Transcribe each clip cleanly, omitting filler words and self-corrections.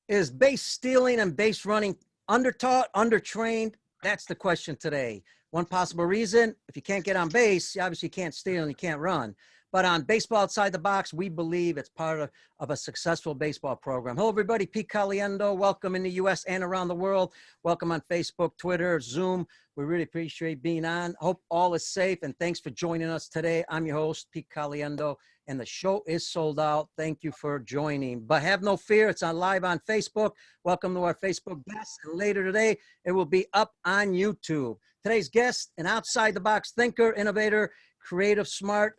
Is base stealing and base running undertaught, undertrained? That's the question today. One possible reason, if you can't get on base, you obviously can't steal and you can't run. But on baseball outside the box, we believe it's part of a successful baseball program. Hello, everybody. Pete Caliendo. Welcome in the U.S. and around the world. Welcome on Facebook, Twitter, Zoom. We really appreciate being on. Hope all is safe, and thanks for joining us today. I'm your host, Pete Caliendo, and the show is sold out. Thank you for joining. But have no fear, it's on live on Facebook. Welcome to our Facebook guest. And later today, it will be up on YouTube. Today's guest, an outside-the-box thinker, innovator, creative, smart,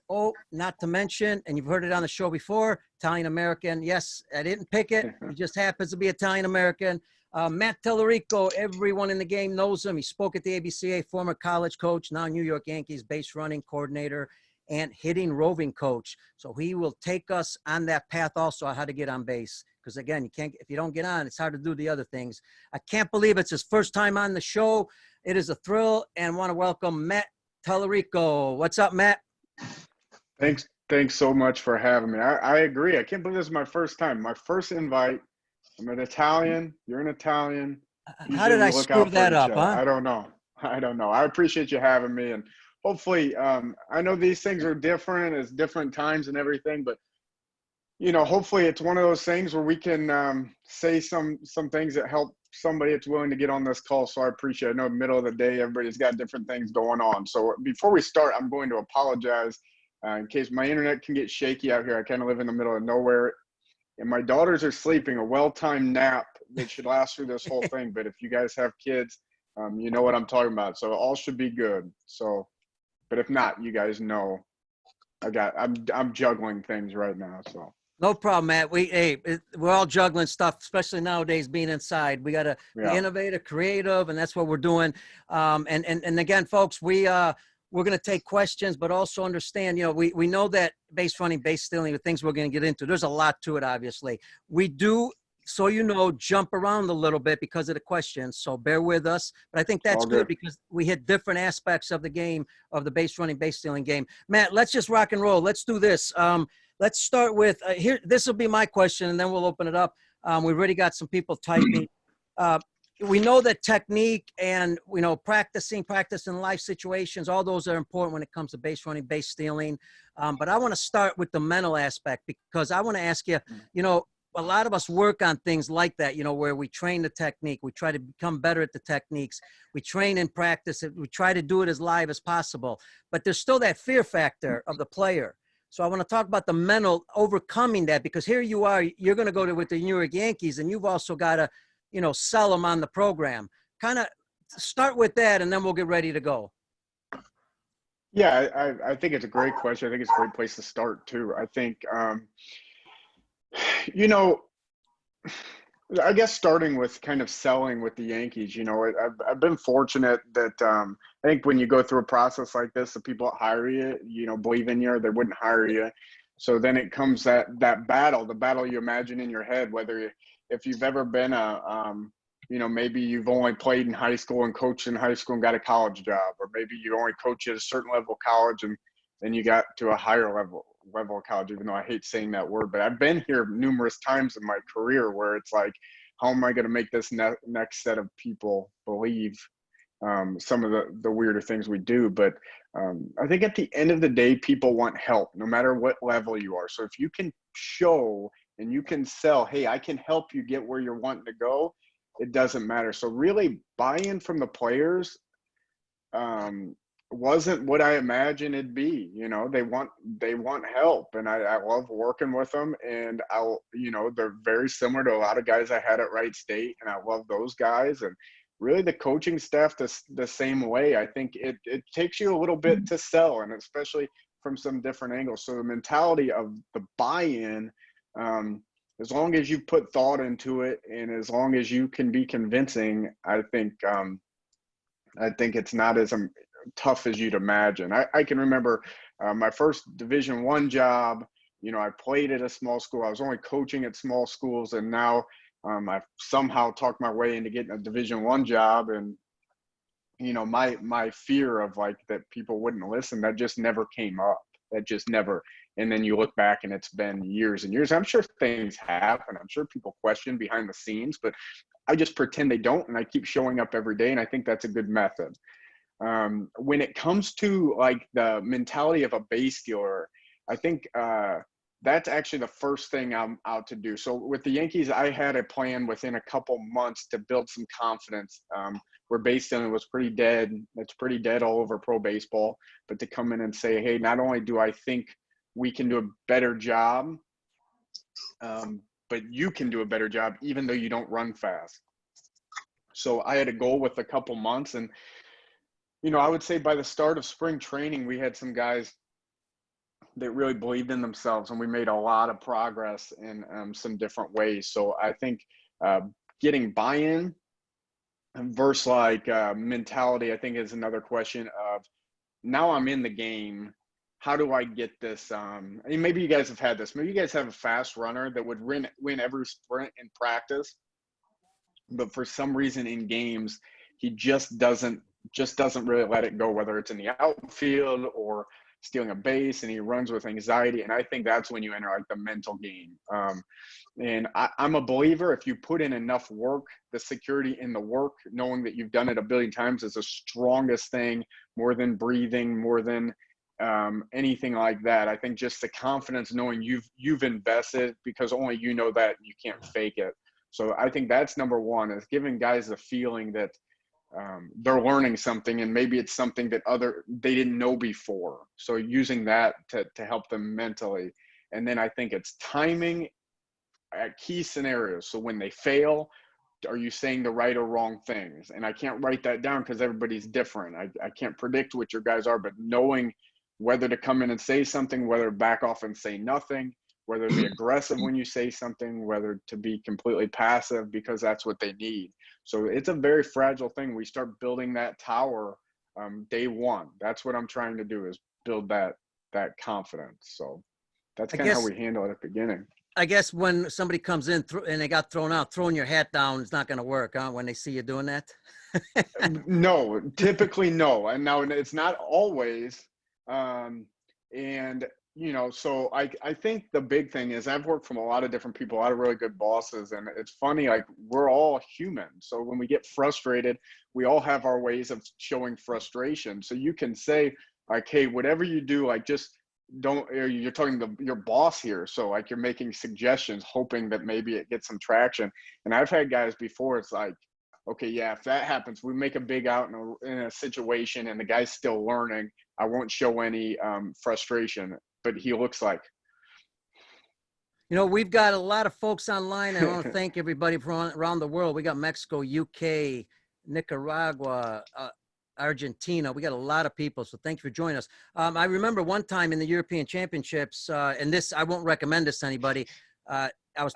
not to mention, and you've heard it on the show before, Italian-American. Yes, I didn't pick it. He just happens to be Italian-American. Matt Talarico, everyone in the game knows him. He spoke at the ABCA, former college coach, now New York Yankees base running coordinator and hitting roving coach. So he will take us on that path also on how to get on base. Because again, you can't, if you don't get on, it's hard to do the other things. I can't believe it's his first time on the show. It is a thrill, and want to welcome Matt Talarico. What's up, Matt? Thanks so much for having me. I agree. I can't believe this is my first time. My first invite. I'm an Italian. You're an Italian. How did I screw that up, huh? I don't know. I appreciate you having me, and hopefully, I know these things are different. It's different times and everything, but hopefully it's one of those things where we can say some things that help somebody that's willing to get on this call. So I appreciate it. I know middle of the day, everybody's got different things going on. So before we start, I'm going to apologize in case my internet can get shaky out here. I kind of live in the middle of nowhere, and my daughters are sleeping a well-timed nap that should last through this whole thing. But if you guys have kids, you know what I'm talking about. So all should be good. So, but if not, you guys know I'm juggling things right now. So. No problem, Matt. We're all juggling stuff, especially nowadays being inside. We got to be innovative, creative, and that's what we're doing. And again, folks, we're going to take questions, but also understand, we know that base running, base stealing, the things we're going to get into, there's a lot to it, obviously. We do, so jump around a little bit because of the questions, so bear with us. But I think that's good because we hit different aspects of the game, of the base running, base stealing game. Matt, let's just rock and roll. Let's do this. Let's start with here. This will be my question, and then we'll open it up. We've already got some people typing. We know that technique and, practice in life situations, all those are important when it comes to base running, base stealing. But I want to start with the mental aspect because I want to ask you, a lot of us work on things like that, where we train the technique. We try to become better at the techniques. We train and practice it. We try to do it as live as possible. But there's still that fear factor of the player. So I want to talk about the mental overcoming that, because here you are, you're going to go with the New York Yankees, and you've also got to, sell them on the program. Kind of start with that, and then we'll get ready to go. Yeah, I think it's a great question. I think it's a great place to start too. I think, I guess starting with kind of selling with the Yankees, I've been fortunate that I think when you go through a process like this, the people that hire you, believe in you, or they wouldn't hire you. So then it comes that battle, the battle you imagine in your head, if you've ever been maybe you've only played in high school and coached in high school and got a college job, or maybe you only coach at a certain level of college and then you got to a higher level of college, even though I hate saying that word. But I've been here numerous times in my career where it's like, how am I going to make this next set of people believe some of the weirder things we do? But I think at the end of the day, people want help, no matter what level you are. So if you can show and you can sell, hey, I can help you get where you're wanting to go, it doesn't matter. So really buy-in from the players wasn't what I imagined it'd be. They want help, and I love working with them, and they're very similar to a lot of guys I had at Wright State, and I love those guys. And really the coaching staff the same way. I think it takes you a little bit to sell, and especially from some different angles. So the mentality of the buy-in, as long as you put thought into it and as long as you can be convincing, I think it's not as tough as you'd imagine. I can remember my first Division I job. I played at a small school. I was only coaching at small schools, and now I've somehow talked my way into getting a Division I job. And my fear of that people wouldn't listen, that just never came up. That just never And then you look back and it's been years and years. I'm sure things happen. I'm sure people question behind the scenes, but I just pretend they don't. And I keep showing up every day. And I think that's a good method. When it comes to like the mentality of a base stealer, I think that's actually the first thing I'm out to do. So with the Yankees, I had a plan within a couple months to build some confidence. Where base stealing was pretty dead. It's pretty dead all over pro baseball. But to come in and say, hey, not only do I think we can do a better job, but you can do a better job even though you don't run fast. So I had a goal with a couple months, and I would say by the start of spring training, we had some guys that really believed in themselves, and we made a lot of progress in some different ways. So I think getting buy-in versus like mentality, I think is another question of, now I'm in the game. How do I get this? Maybe you guys have had this. Maybe you guys have a fast runner that would win every sprint in practice, but for some reason in games, he just doesn't really let it go, whether it's in the outfield or stealing a base, and he runs with anxiety. And I think that's when you enter like the mental game. And I'm a believer, if you put in enough work, the security in the work, knowing that you've done it a billion times, is the strongest thing, more than breathing, more than anything like that. I think just the confidence knowing you've invested, because only you know that, and you can't fake it. So I think that's number one, is giving guys the feeling that they're learning something, and maybe it's something that they didn't know before. So using that to help them mentally. And then I think it's timing at key scenarios. So when they fail, are you saying the right or wrong things? And I can't write that down because everybody's different. I can't predict what your guys are, but knowing whether to come in and say something, whether to back off and say nothing, whether to be aggressive when you say something, whether to be completely passive because that's what they need. So it's a very fragile thing. We start building that tower day one. That's what I'm trying to do, is build that confidence. So that's kind of how we handle it at the beginning. I guess when somebody comes in and they got thrown out, throwing your hat down is not going to work, huh? When they see you doing that? No, typically no. And now it's not always. So I think the big thing is, I've worked from a lot of different people, a lot of really good bosses. And it's funny, like, we're all human. So when we get frustrated, we all have our ways of showing frustration. So you can say like, hey, whatever you do, like, just don't, you're talking to your boss here. So like, you're making suggestions, hoping that maybe it gets some traction. And I've had guys before, it's like, okay, yeah, if that happens, we make a big out in a situation and the guy's still learning, I won't show any frustration, but he looks like. We've got a lot of folks online. I want to thank everybody from around the world. We got Mexico, UK, Nicaragua, Argentina. We got a lot of people, so thank you for joining us. I remember one time in the European Championships, and this, I won't recommend this to anybody. I was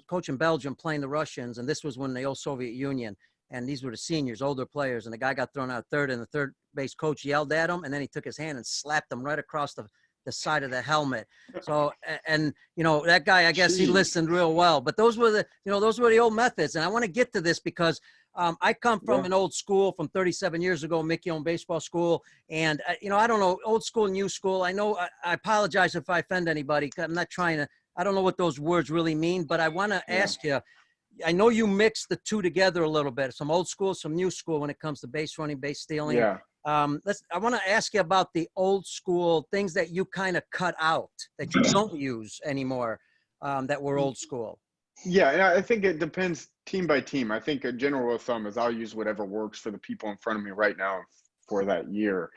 coaching Belgium, playing the Russians, and this was when the old Soviet Union, and these were the seniors, older players, and the guy got thrown out third, and the third base coach yelled at him, and then he took his hand and slapped him right across the side of the helmet. So, and that guy, I guess he listened real well. But those were the old methods, and I want to get to this because I come from an old school from 37 years ago, Mickey-owned baseball school. And, I don't know, old school, new school. I know I apologize if I offend anybody. I'm not trying to, I don't know what those words really mean, but I want to ask you, I know you mix the two together a little bit, some old school, some new school when it comes to base running, base stealing. Yeah. I want to ask you about the old school things that you kind of cut out that you don't use anymore, that were old school. Yeah, I think it depends team by team. I think a general rule of thumb is I'll use whatever works for the people in front of me right now for that year.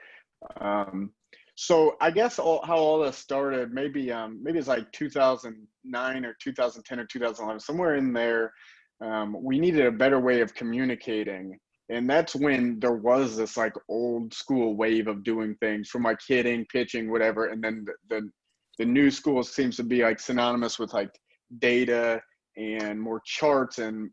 So I guess how all this started, maybe it's like 2009 or 2010 or 2011, somewhere in there. We needed a better way of communicating. And that's when there was this like old school wave of doing things, from like hitting, pitching, whatever. And then the new school seems to be like synonymous with like data and more charts and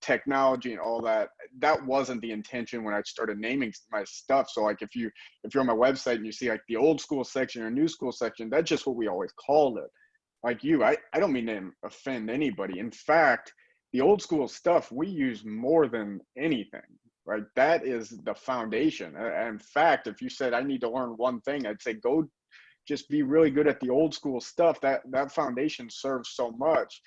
technology and all that. That wasn't the intention when I started naming my stuff. So like if you're on my website and you see like the old school section or new school section, that's just what we always called it. Like I don't mean to offend anybody. In fact, the old school stuff we use more than anything. Right? That is the foundation. In fact, if you said I need to learn one thing, I'd say go just be really good at the old school stuff. That foundation serves so much.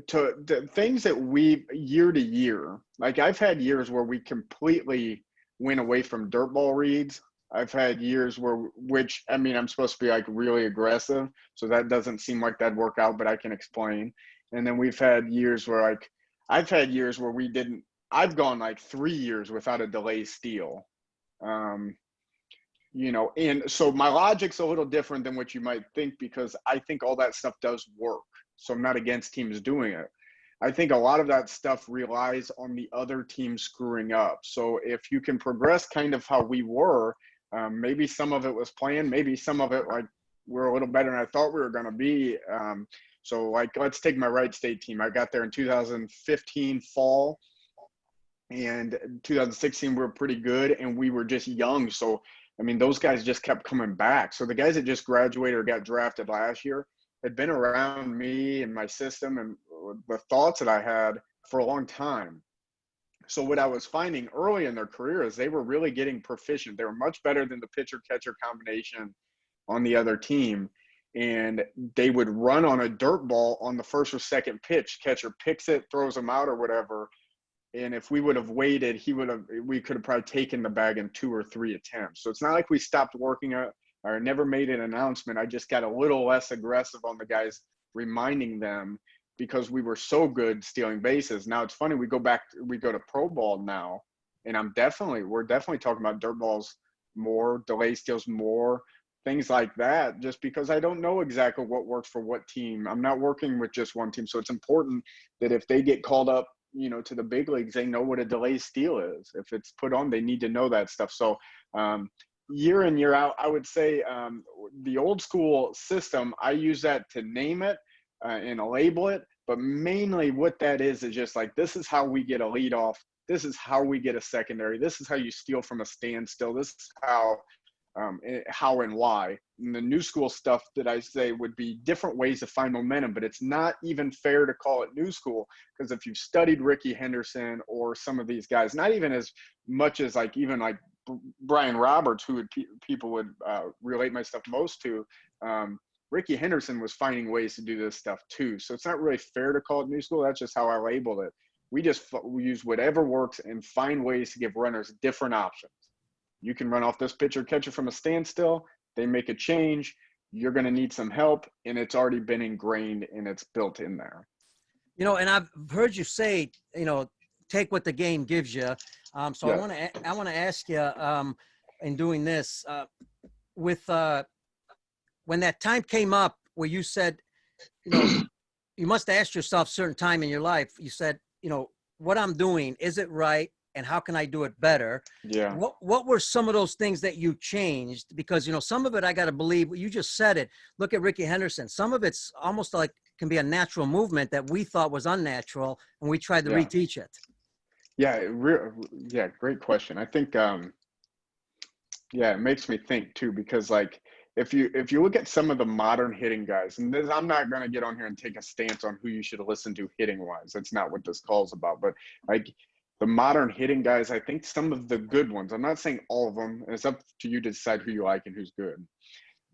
To the things that we year to year, like I've had years where we completely went away from dirt ball reads. I've had years which I mean, I'm supposed to be like really aggressive, so that doesn't seem like that'd work out, but I can explain. And then we've had years where like I've had years where we didn't. I've gone like 3 years without a delay steal. And so my logic's a little different than what you might think, because I think all that stuff does work. So I'm not against teams doing it. I think a lot of that stuff relies on the other team screwing up. So if you can progress kind of how we were, maybe some of it was planned, maybe some of it like we're a little better than I thought we were going to be. So like, let's take my Wright State team. I got there in 2015 fall, and 2016 we were pretty good, and we were just young. So I mean, those guys just kept coming back. So the guys that just graduated or got drafted last year had been around me and my system and the thoughts that I had for a long time. So what I was finding early in their career is they were really getting proficient. They were much better than the pitcher-catcher combination on the other team. And they would run on a dirt ball on the first or second pitch. Catcher picks it, throws them out or whatever. And if we would have waited, we could have probably taken the bag in 2 or 3 attempts. So it's not like we stopped working it or never made an announcement. I just got a little less aggressive on the guys, reminding them, because we were so good stealing bases. Now it's funny, we go to pro ball now, and we're definitely talking about dirt balls more, delay steals more, things like that, just because I don't know exactly what works for what team. I'm not working with just one team. So it's important that if they get called up, to the big leagues, they know what a delay steal is. If it's put on, they need to know that stuff. So year in, year out, I would say the old school system, I use that to name it and label it. But mainly what that is just like, this is how we get a leadoff. This is how we get a secondary. This is how you steal from a standstill. This is how and why. And the new school stuff that I say would be different ways to find momentum, but it's not even fair to call it new school, because if you've studied Ricky Henderson or some of these guys, not even as much as like even like Brian Roberts, who people would relate my stuff most to, Ricky Henderson was finding ways to do this stuff too. So it's not really fair to call it new school. That's just how I labeled it. We use whatever works and find ways to give runners different options. You can run off this pitcher catcher from a standstill. They make a change. You're going to need some help, and it's already been ingrained and it's built in there. And I've heard you say, take what the game gives you. So yeah. I want to ask you, in doing this, with when that time came up where you said, you must ask yourself a certain time in your life. You said, what I'm doing, is it right? And how can I do it better? Yeah. What were some of those things that you changed? Because, some of it, I got to believe, you just said it. Look at Ricky Henderson. Some of it's almost like can be a natural movement that we thought was unnatural, and we tried to reteach it. Yeah. Great question. I think, it makes me think too, because like, if you look at some of the modern hitting guys, and I'm not going to get on here and take a stance on who you should listen to hitting wise. That's not what this call's about. But like, the modern hitting guys, I think some of the good ones, I'm not saying all of them, it's up to you to decide who you like and who's good.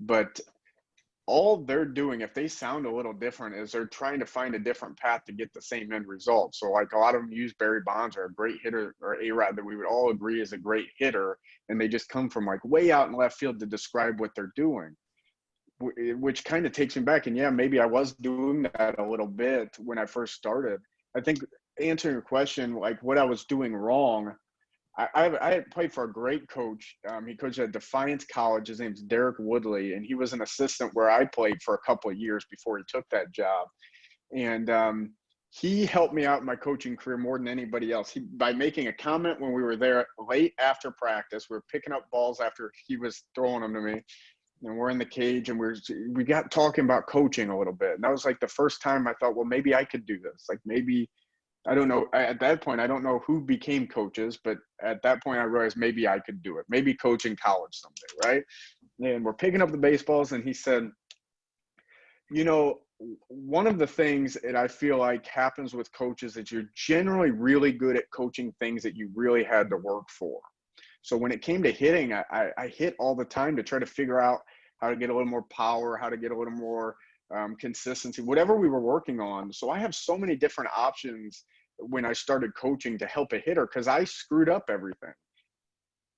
But all they're doing, if they sound a little different, is they're trying to find a different path to get the same end result. So like a lot of them use Barry Bonds or a great hitter, or A-Rod that we would all agree is a great hitter, and they just come from like way out in left field to describe what they're doing, which kind of takes me back. And yeah, maybe I was doing that a little bit when I first started. I think answering your question, like what I was doing wrong, I had played for a great coach. He coached at Defiance College. His name's Derek Woodley, and he was an assistant where I played for a couple of years before he took that job. And he helped me out in my coaching career more than anybody else. By making a comment when we were there late after practice, we were picking up balls after he was throwing them to me, and we're in the cage, and we got talking about coaching a little bit. And that was like the first time I thought, well, maybe I could do this. Like maybe, I don't know. At that point, I don't know who became coaches, but at that point I realized maybe I could do it. Maybe coach in college someday, right? And we're picking up the baseballs, and he said, one of the things that I feel like happens with coaches is you're generally really good at coaching things that you really had to work for. So when it came to hitting, I hit all the time to try to figure out how to get a little more power, how to get a little more consistency, whatever we were working on. So I have so many different options when I started coaching to help a hitter because I screwed up everything.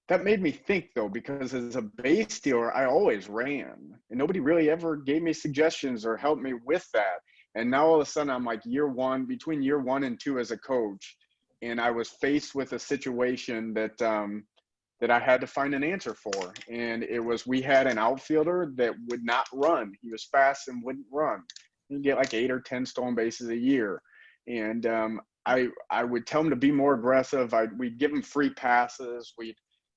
That made me think, though, because as a base stealer, I always ran, and nobody really ever gave me suggestions or helped me with that. And now all of a sudden, I'm like between year 1 and 2 as a coach, and I was faced with a situation that that I had to find an answer for. And it was, we had an outfielder that would not run. He was fast and wouldn't run. He'd get like 8 or 10 stolen bases a year. And I would tell him to be more aggressive. We'd give him free passes.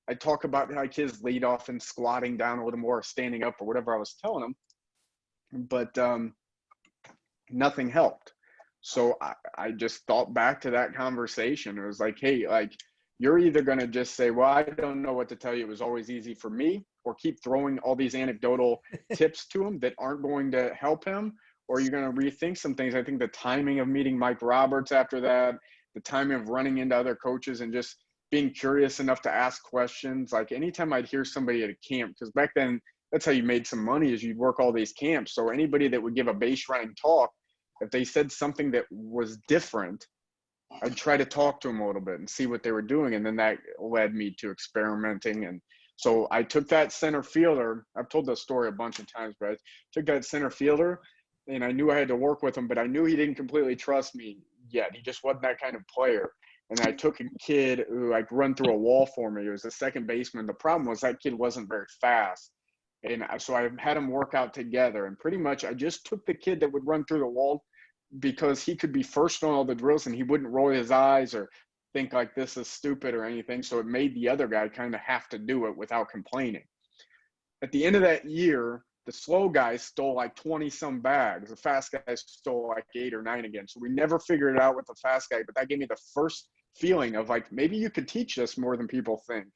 I'd talk about like his leadoff and squatting down a little more, standing up, or whatever I was telling him. But nothing helped. So I just thought back to that conversation. It was like, hey, like, you're either going to just say, well, I don't know what to tell you, it was always easy for me, or keep throwing all these anecdotal tips to him that aren't going to help him, or you're going to rethink some things. I think the timing of meeting Mike Roberts after that, the timing of running into other coaches and just being curious enough to ask questions. Like anytime I'd hear somebody at a camp, because back then that's how you made some money, is you'd work all these camps. So anybody that would give a base running talk, if they said something that was different, I'd try to talk to them a little bit and see what they were doing. And then that led me to experimenting. And so I took that center fielder. I've told this story a bunch of times, but I took that center fielder and I knew I had to work with him, but I knew he didn't completely trust me yet. He just wasn't that kind of player. And I took a kid who like run through a wall for me. He was a second baseman. The problem was that kid wasn't very fast. And so I had him work out together. And pretty much I just took the kid that would run through the wall because he could be first on all the drills and he wouldn't roll his eyes or think like this is stupid or anything. So it made the other guy kind of have to do it without complaining. At the end of that year, the slow guy stole like 20 some bags. The fast guy stole like 8 or 9 again. So we never figured it out with the fast guy, but that gave me the first feeling of like, maybe you could teach this more than people think.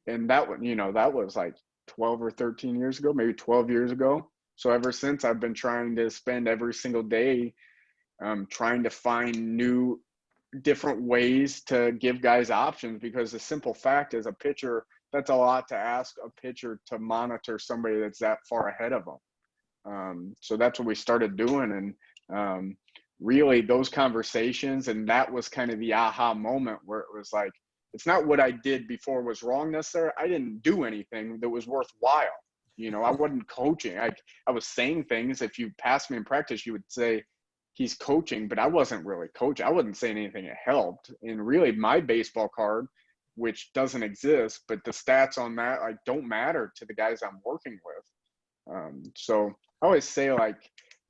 And that one, that was like 12 or 13 years ago, maybe 12 years ago. So ever since, I've been trying to spend every single day trying to find new different ways to give guys options, because the simple fact is a pitcher, that's a lot to ask a pitcher to monitor somebody that's that far ahead of them. So that's what we started doing. And really those conversations, and that was kind of the aha moment where it was like, it's not what I did before was wrong necessarily. I didn't do anything that was worthwhile. I wasn't coaching. I was saying things. If you passed me in practice, you would say, he's coaching, but I wasn't really coaching. I wasn't saying anything that helped. And really my baseball card, which doesn't exist, but the stats on that like don't matter to the guys I'm working with. So I always say, like,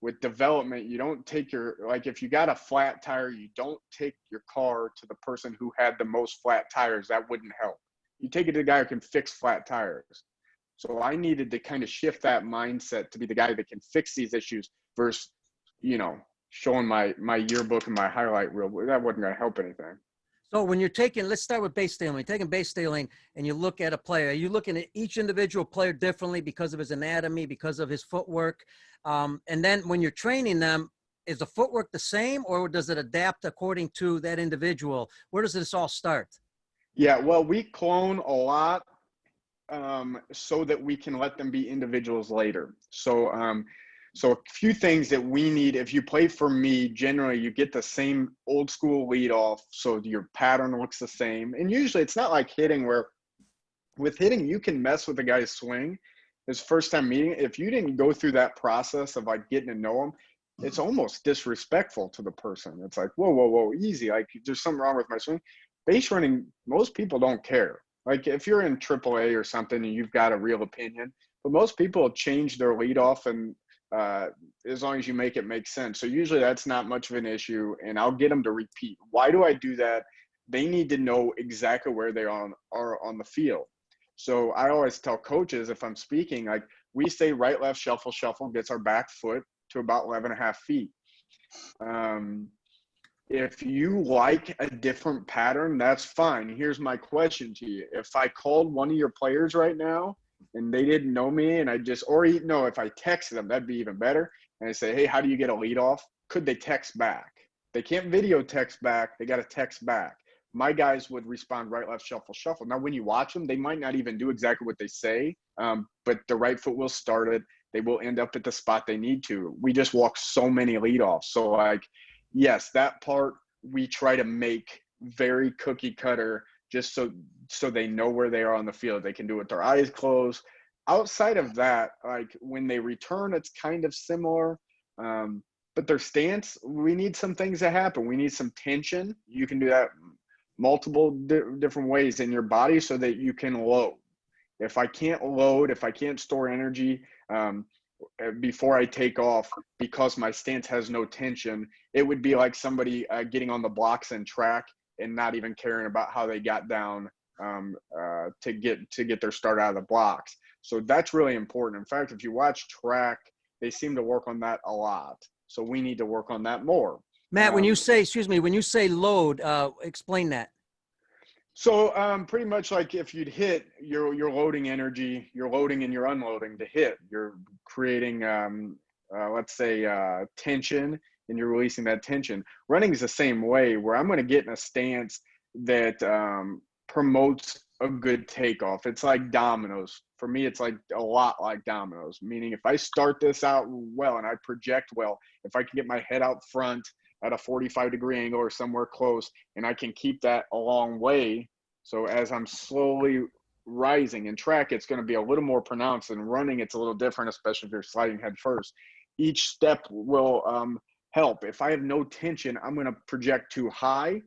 with development, you don't take if you got a flat tire, you don't take your car to the person who had the most flat tires. That wouldn't help. You take it to the guy who can fix flat tires. So I needed to kind of shift that mindset to be the guy that can fix these issues versus, showing my yearbook and my highlight reel. That wasn't going to help anything. So when let's start with base stealing. You're taking base stealing and you look at a player, are you looking at each individual player differently because of his anatomy, because of his footwork? And then when you're training them, is the footwork the same, or does it adapt according to that individual? Where does this all start? Yeah, well, we clone a lot so that we can let them be individuals later. So a few things that we need. If you play for me, generally you get the same old school leadoff, so your pattern looks the same. And usually it's not like hitting, where with hitting you can mess with the guy's swing his first time meeting. If you didn't go through that process of like getting to know him, it's almost disrespectful to the person. It's like, whoa, easy. Like, there's something wrong with my swing. Base running, most people don't care. Like if you're in AAA or something and you've got a real opinion, but most people change their leadoff and as long as you make it make sense. So usually that's not much of an issue, and I'll get them to repeat. Why do I do that? They need to know exactly where they are on the field. So I always tell coaches, if I'm speaking, like, we say right, left, shuffle, gets our back foot to about 11.5 feet. If you like a different pattern, that's fine. Here's my question to you. If I called one of your players right now and they didn't know me, and if I texted them, that'd be even better. And I say, hey, how do you get a lead off? Could they text back? They can't video text back. They got to text back. my guys would respond right, left, shuffle, shuffle. Now, when you watch them, they might not even do exactly what they say, but the right foot will start it. They will end up at the spot they need to. We just walk so many leadoffs. So, like, yes, that part we try to make very cookie cutter, just so they know where they are on the field. They can do it with their eyes closed. Outside of that, like when they return, it's kind of similar. But their stance, we need some things to happen. We need some tension. You can do that multiple different ways in your body so that you can load. If I can't load, if I can't store energy before I take off because my stance has no tension, it would be like somebody getting on the blocks in track and not even caring about how they got down to get their start out of the blocks. So that's really important. In fact, if you watch track, they seem to work on that a lot. So we need to work on that more. Matt, when you say load, explain that. So pretty much like if you'd hit, you're loading energy, you're loading and you're unloading to hit. You're creating, let's say, tension, and you're releasing that tension. Running is the same way, where I'm going to get in a stance that promotes a good takeoff. It's like dominoes. For me, it's like a lot like dominoes, meaning if I start this out well and I project well, if I can get my head out front at a 45-degree angle or somewhere close, and I can keep that a long way. So as I'm slowly rising in track, it's going to be a little more pronounced. And running, it's a little different, especially if you're sliding head first. Each step will help. If I have no tension, I'm going to project too high,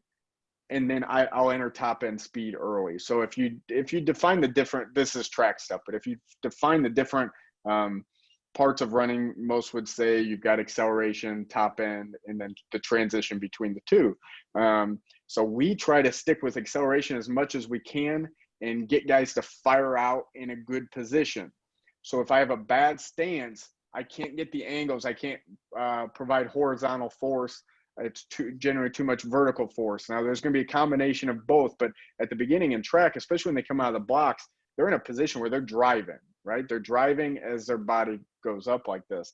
and then I'll enter top end speed early. So if you define the different, this is track stuff, but if you define the different parts of running, most would say you've got acceleration, top end, and then the transition between the two. So we try to stick with acceleration as much as we can and get guys to fire out in a good position. So if I have a bad stance, I can't get the angles. I can't provide horizontal force. It's generally too much vertical force. Now there's going to be a combination of both, but at the beginning in track, especially when they come out of the blocks, they're in a position where they're driving, right? They're driving as their body goes up like this.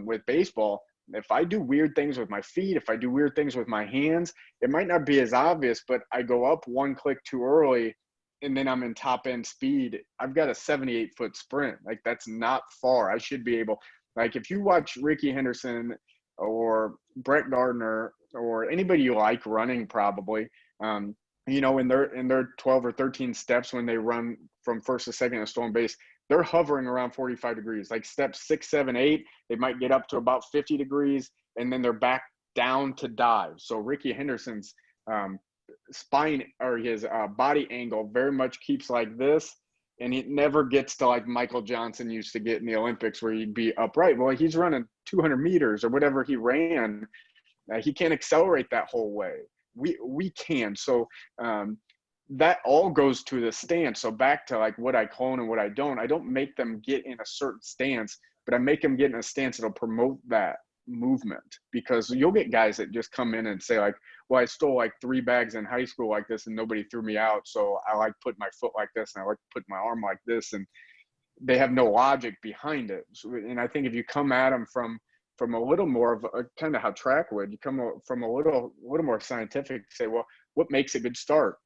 With baseball, if I do weird things with my feet, if I do weird things with my hands, it might not be as obvious, but I go up one click too early and then I'm in top end speed. I've got a 78-foot sprint. Like, that's not far. I should be able, like, if you watch Ricky Henderson or Brett Gardner or anybody you like running, probably, you know, in their 12 or 13 steps, when they run from first to second at stolen base, they're hovering around 45 degrees. Like steps 6, 7, 8, they might get up to about 50 degrees, and then they're back down to dive. So Ricky Henderson's spine, or his body angle, very much keeps like this, and it never gets to like Michael Johnson used to get in the Olympics, where he'd be upright. Well, he's running 200 meters or whatever he ran. He can't accelerate that whole way. We can. So that all goes to the stance. So back to like what I clone and what I don't make them get in a certain stance, but I make them get in a stance that'll promote that movement. Because you'll get guys that just come in and say like, well, I stole like 3 bags in high school like this and nobody threw me out, so I like put my foot like this and I like put my arm like this, and they have no logic behind it. So, and I think if you come at them from a little more of a, kind of how track would, you come from a little more scientific, say, well, what makes a good start?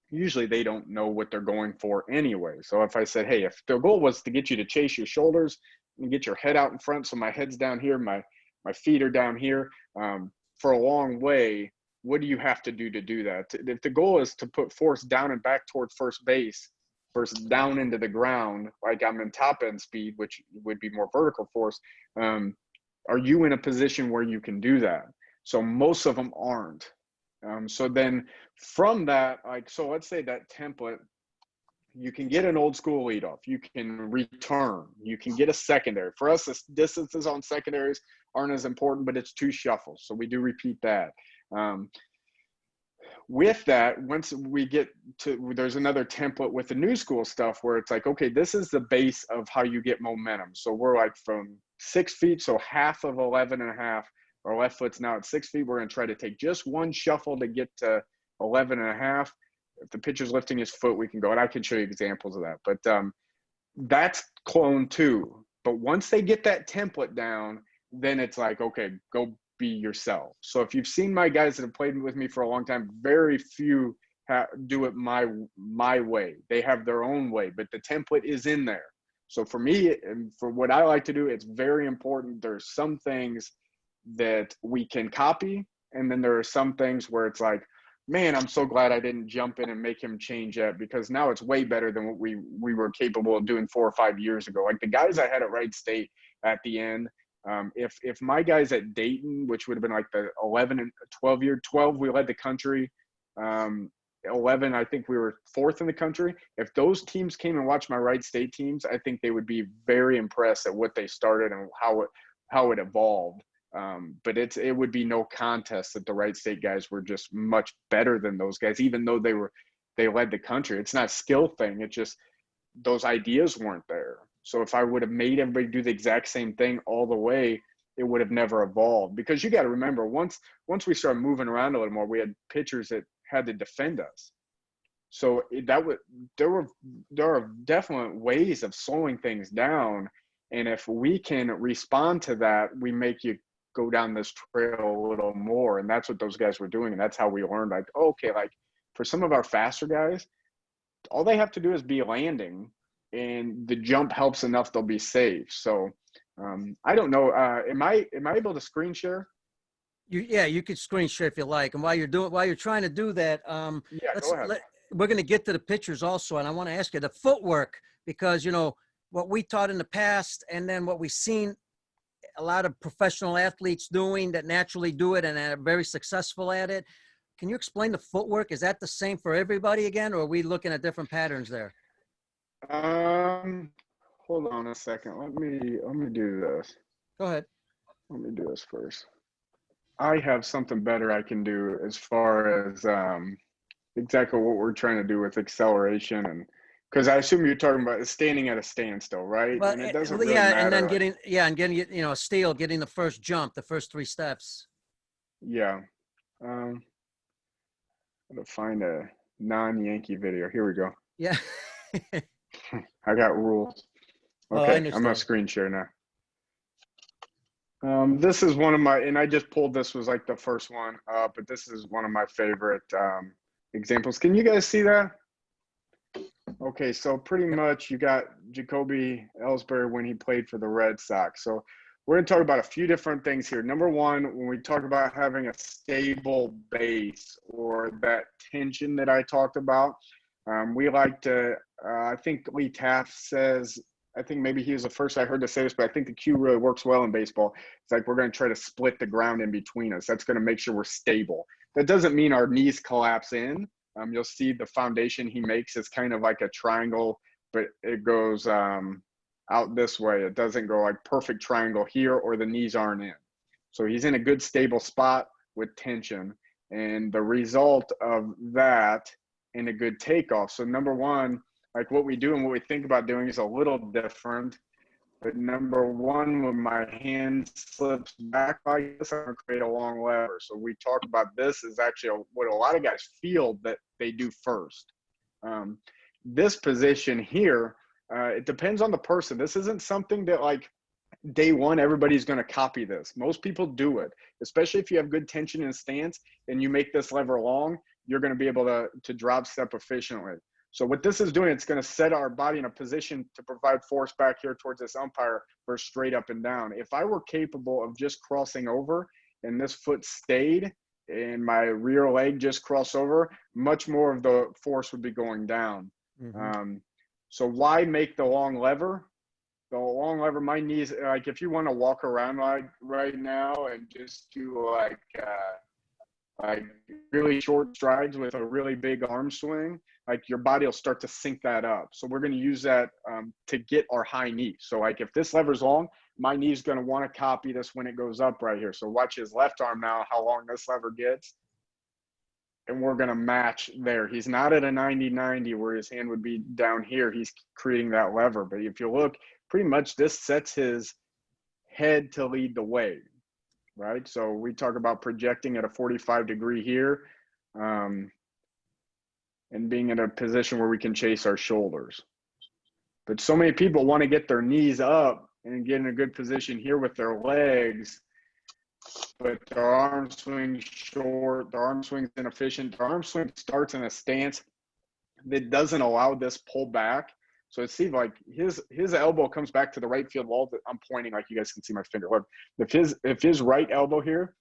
Usually they don't know what they're going for anyway. So if I said, hey, if the goal was to get you to chase your shoulders and get your head out in front, so my head's down here, my feet are down here, for a long way, what do you have to do that? If the goal is to put force down and back toward first base versus down into the ground, like I'm in top end speed, which would be more vertical force, are you in a position where you can do that? So most of them aren't. So then from that, like, so let's say that template, you can get an old school leadoff, you can return, you can get a secondary. For us, the distances on secondaries aren't as important, but it's 2 shuffles. So we do repeat that. With that, once we get to, there's another template with the new school stuff where it's like, okay, this is the base of how you get momentum. So we're like from 6 feet, so half of 11.5. Our left foot's now at 6 feet. We're going to try to take just one shuffle to get to 11.5. If the pitcher's lifting his foot, we can go, and I can show you examples of that. But that's clone 2. But once they get that template down, then it's like, okay, go be yourself. So if you've seen my guys that have played with me for a long time, very few do it my way. They have their own way, but the template is in there. So for me, and for what I like to do, it's very important. There's some things that we can copy, and then there are some things where it's like, man, I'm so glad I didn't jump in and make him change that, because now it's way better than what we were capable of doing 4 or 5 years ago. Like the guys I had at Wright State at the end, if my guys at Dayton, which would have been like the 11 and 12 we led the country. 11, I think we were 4th in the country. If those teams came and watched my Wright State teams, I think they would be very impressed at what they started and how it evolved. But it would be no contest that the Wright State guys were just much better than those guys, even though they led the country. It's not a skill thing. It's just those ideas weren't there. So if I would have made everybody do the exact same thing all the way, it would have never evolved. Because you got to remember, once we started moving around a little more, we had pitchers that had to defend us. So there are definite ways of slowing things down. And if we can respond to that, we make you go down this trail a little more. And that's what those guys were doing. And that's how we learned, like, okay, like for some of our faster guys, all they have to do is be landing, and the jump helps enough, they'll be safe. So I don't know. Am I able to screen share? You could screen share if you like. And while you're trying to do that, Yeah, go ahead. we're going to get to the pictures also. And I want to ask you the footwork, because, what we taught in the past, and then what we've seen a lot of professional athletes doing that naturally do it and are very successful at it. Can you explain the footwork? Is that the same for everybody again, or are we looking at different patterns there? Hold on a second. Let me do this. Go ahead. Let me do this first. I have something better I can do as far as exactly what we're trying to do with acceleration, and because I assume you're talking about standing at a standstill, right? Well, and it doesn't really yeah, matter. and then getting a steal, getting the first jump, the first 3 steps. Yeah. I'm gonna find a non-Yankee video. Here we go. Yeah. I got rules. Okay, I'm gonna screen share now. This is one of my, and I just pulled, this was like the first one, but this is one of my favorite examples. Can you guys see that? Okay, so pretty much you got Jacoby Ellsbury when he played for the Red Sox. So we're going to talk about a few different things here. Number one, when we talk about having a stable base, or that tension that I talked about, we like to, I think Lee Taft says, I think maybe he was the first I heard to say this, but I think the cue really works well in baseball. It's like we're going to try to split the ground in between us. That's going to make sure we're stable. That doesn't mean our knees collapse in. You'll see the foundation he makes is kind of like a triangle, but it goes out this way. It doesn't go like perfect triangle here, or the knees aren't in. So he's in a good stable spot with tension, and the result of that in a good takeoff. So number one, like what we do and what we think about doing is a little different. But number one, when my hand slips back like this, I'm going to create a long lever. So we talk about this is actually what a lot of guys feel that they do first. This position here, it depends on the person. This isn't something that like day one, everybody's going to copy this. Most people do it, especially if you have good tension in stance and you make this lever long, you're going to be able to drop step efficiently. So what this is doing, it's going to set our body in a position to provide force back here towards this umpire for straight up and down. If I were capable of just crossing over and this foot stayed and my rear leg just crossed over, much more of the force would be going down. Mm-hmm. So why make the long lever? The long lever, my knees, like if you want to walk around like right now and just do like really short strides with a really big arm swing, like your body will start to sync that up. So we're going to use that to get our high knee. So like if this lever's long, my knee's going to want to copy this when it goes up right here. So watch his left arm now, how long this lever gets. And we're going to match there. He's not at a 90-90 where his hand would be down here. He's creating that lever. But if you look, pretty much this sets his head to lead the way, right? So we talk about projecting at a 45-degree here. And being in a position where we can chase our shoulders. But so many people want to get their knees up and get in a good position here with their legs. but their arm swing's short, their arm swing's inefficient, their arm swing starts in a stance that doesn't allow this pull back. So it seems like his elbow comes back to the right field wall. That I'm pointing, like you guys can see my finger. Look, if his right elbow here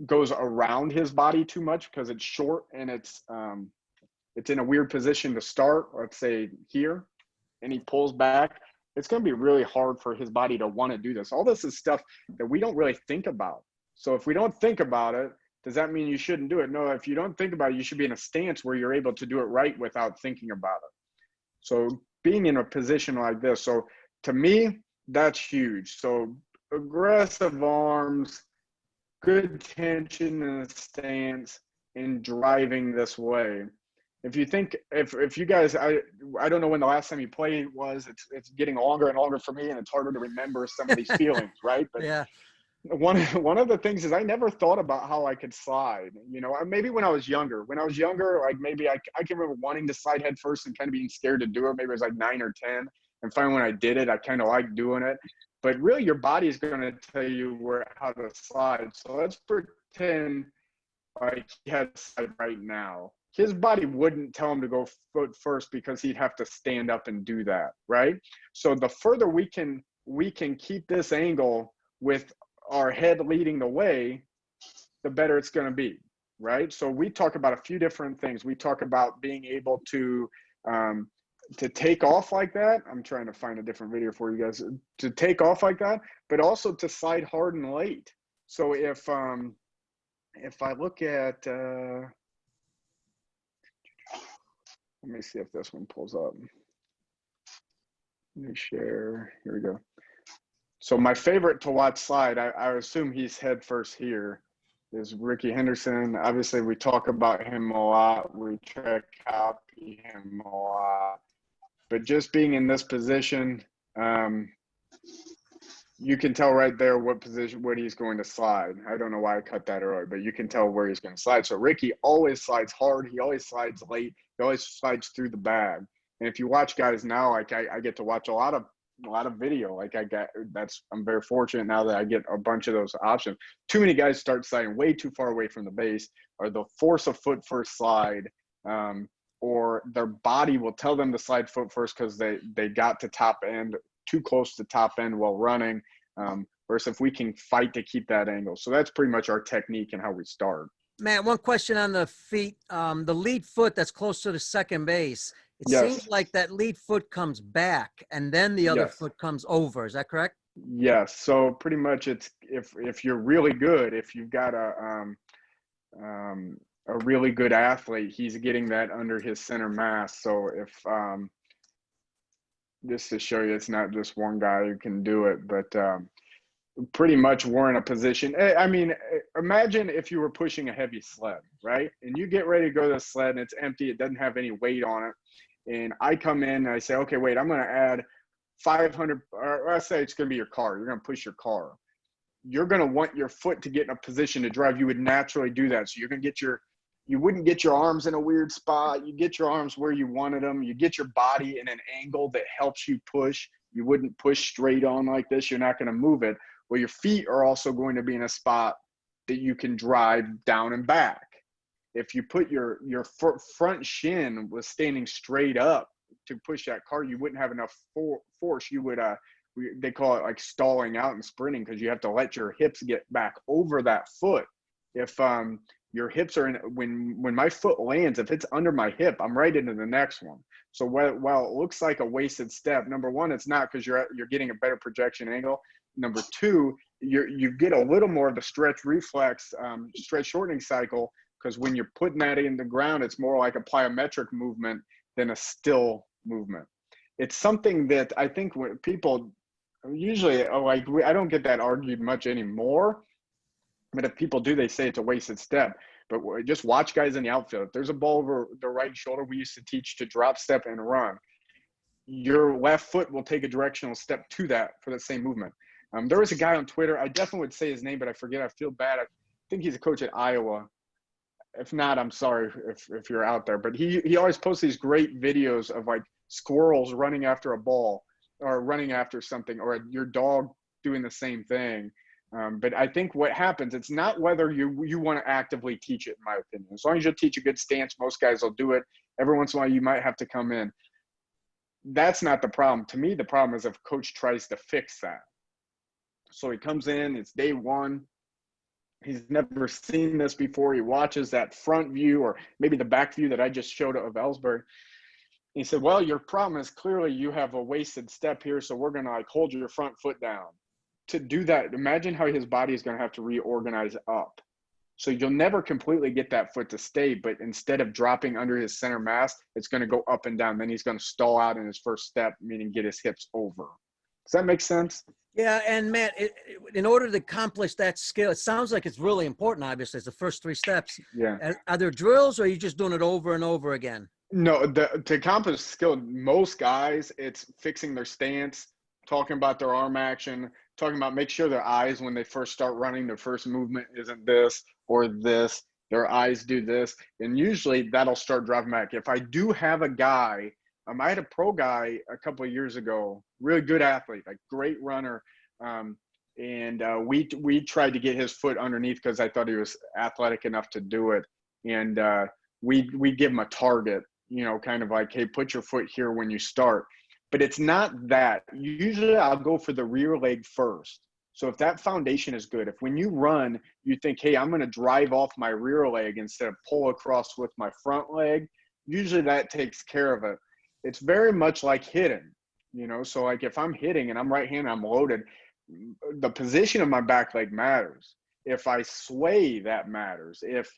goes around his body too much because it's short and it's in a weird position to start, let's say here, and he pulls back, it's going to be really hard for his body to want to do this. All this is stuff that we don't really think about. So if we don't think about it, does that mean you shouldn't do it? No, if you don't think about it, you should be in a stance where you're able to do it right without thinking about it. So being in a position like this, so to me, that's huge. So aggressive arms, good tension in the stance, and driving this way. If you think, if you guys, I don't know when the last time you played was, it's getting longer and longer for me, and it's harder to remember some of these feelings, right? But yeah. One of the things is I never thought about how I could slide. You know, maybe when I was younger, like maybe I can remember wanting to slide head first and kind of being scared to do it. Maybe it was like 9 or 10. And finally when I did it, I kind of liked doing it. But really your body is going to tell you how to slide. So let's pretend like he had to slide right now. His body wouldn't tell him to go foot first because he'd have to stand up and do that, right? So the further we can keep this angle with our head leading the way, the better it's going to be, right? So we talk about a few different things. We talk about being able to take off like that. I'm trying to find a different video for you guys. To take off like that, but also to slide hard and late. So if I look at, let me see if this one pulls up. Let me share. Here we go. So my favorite to watch slide, I assume he's head first here, is Ricky Henderson. Obviously, we talk about him a lot. We try to copy him a lot. But just being in this position, you can tell right there what he's going to slide. I don't know why I cut that early, but you can tell where he's going to slide. So Ricky always slides hard. He always slides late. He always slides through the bag. And if you watch guys now, like I get to watch a lot of video. Like I'm very fortunate now that I get a bunch of those options. Too many guys start sliding way too far away from the base, or they'll force a foot first slide, or their body will tell them to slide foot first because they got to top end too close to top end while running, versus if we can fight to keep that angle. So that's pretty much our technique and how we start. Matt, one question on the feet. The lead foot that's close to the second base, it Yes. seems like that lead foot comes back and then the other Yes. foot comes over. Is that correct? Yes. So pretty much it's if you're really good, if you've got a really good athlete, he's getting that under his center mass. So if just to show you, it's not just one guy who can do it, but pretty much we're in a position. I mean, imagine if you were pushing a heavy sled, right? And you get ready to go to the sled and it's empty. It doesn't have any weight on it. And I come in and I say, okay, wait, I'm going to add 500, or let's say it's going to be your car. You're going to push your car. You're going to want your foot to get in a position to drive. You would naturally do that. So you're going to you wouldn't get your arms in a weird spot. You get your arms where you wanted them. You get your body in an angle that helps you push. You wouldn't push straight on like this. You're not going to move it. Well, your feet are also going to be in a spot that you can drive down and back. If you put your front shin was standing straight up to push that car, you wouldn't have enough force. You would, they call it like stalling out and sprinting, because you have to let your hips get back over that foot. If your hips are in, when my foot lands, if it's under my hip, I'm right into the next one. So while it looks like a wasted step, number one, it's not, because you're getting a better projection angle. Number two, you get a little more of the stretch reflex, stretch shortening cycle, because when you're putting that in the ground, it's more like a plyometric movement than a still movement. It's something that I think when people usually, I don't get that argued much anymore. But if people do, they say it's a wasted step. But just watch guys in the outfield. If there's a ball over the right shoulder, we used to teach to drop, step, and run. Your left foot will take a directional step to that for the same movement. There was a guy on Twitter. I definitely would say his name, but I forget. I feel bad. I think he's a coach at Iowa. If not, I'm sorry if you're out there. But he always posts these great videos of like squirrels running after a ball or running after something, or your dog doing the same thing. But I think what happens, it's not whether you want to actively teach it, in my opinion. As long as you teach a good stance, most guys will do it. Every once in a while, you might have to come in. That's not the problem. To me, the problem is if coach tries to fix that. So he comes in, it's day one. He's never seen this before. He watches that front view or maybe the back view that I just showed of Ellsbury. He said, well, your problem is clearly you have a wasted step here, so we're going to like hold your front foot down. To do that, imagine how his body is going to have to reorganize up. So you'll never completely get that foot to stay, but instead of dropping under his center mass, it's going to go up and down. Then he's going to stall out in his first step, meaning get his hips over. Does that make sense? Yeah, and Matt, in order to accomplish that skill, it sounds like it's really important, obviously, it's the first 3 steps. Yeah. Are there drills, or are you just doing it over and over again? No, to accomplish skill, most guys, it's fixing their stance, talking about their arm action, talking about make sure their eyes, when they first start running, their first movement isn't this or this. Their eyes do this. And usually that'll start driving back. If I do have a guy, I had a pro guy a couple of years ago, really good athlete, a great runner. We tried to get his foot underneath because I thought he was athletic enough to do it. And we give him a target, kind of like, hey, put your foot here when you start. But it's not that. Usually I'll go for the rear leg first. So if that foundation is good, if when you run, you think, hey, I'm going to drive off my rear leg instead of pull across with my front leg, usually that takes care of it. It's very much like hitting, so like if I'm hitting and I'm right-handed, I'm loaded, the position of my back leg matters. If I sway, that matters. If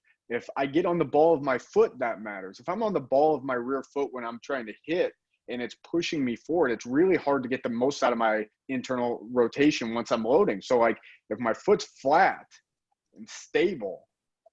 I get on the ball of my foot, that matters. If I'm on the ball of my rear foot when I'm trying to hit and it's pushing me forward, it's really hard to get the most out of my internal rotation once I'm loading. So like if my foot's flat and stable,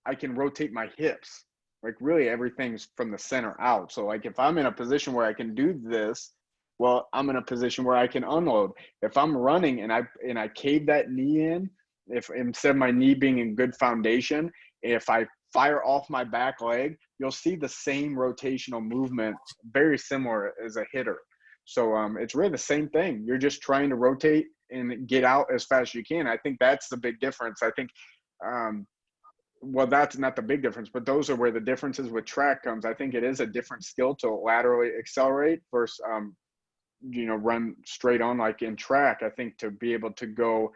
I can rotate my hips. Like really everything's from the center out. So like if I'm in a position where I can do this, well, I'm in a position where I can unload. If I'm running and I cave that knee in, if instead of my knee being in good foundation, if I fire off my back leg, you'll see the same rotational movement, very similar as a hitter. So it's really the same thing. You're just trying to rotate and get out as fast as you can. I think that's the big difference. I think well, that's not the big difference, but those are where the differences with track comes. I think it is a different skill to laterally accelerate versus, run straight on like in track. I think to be able to go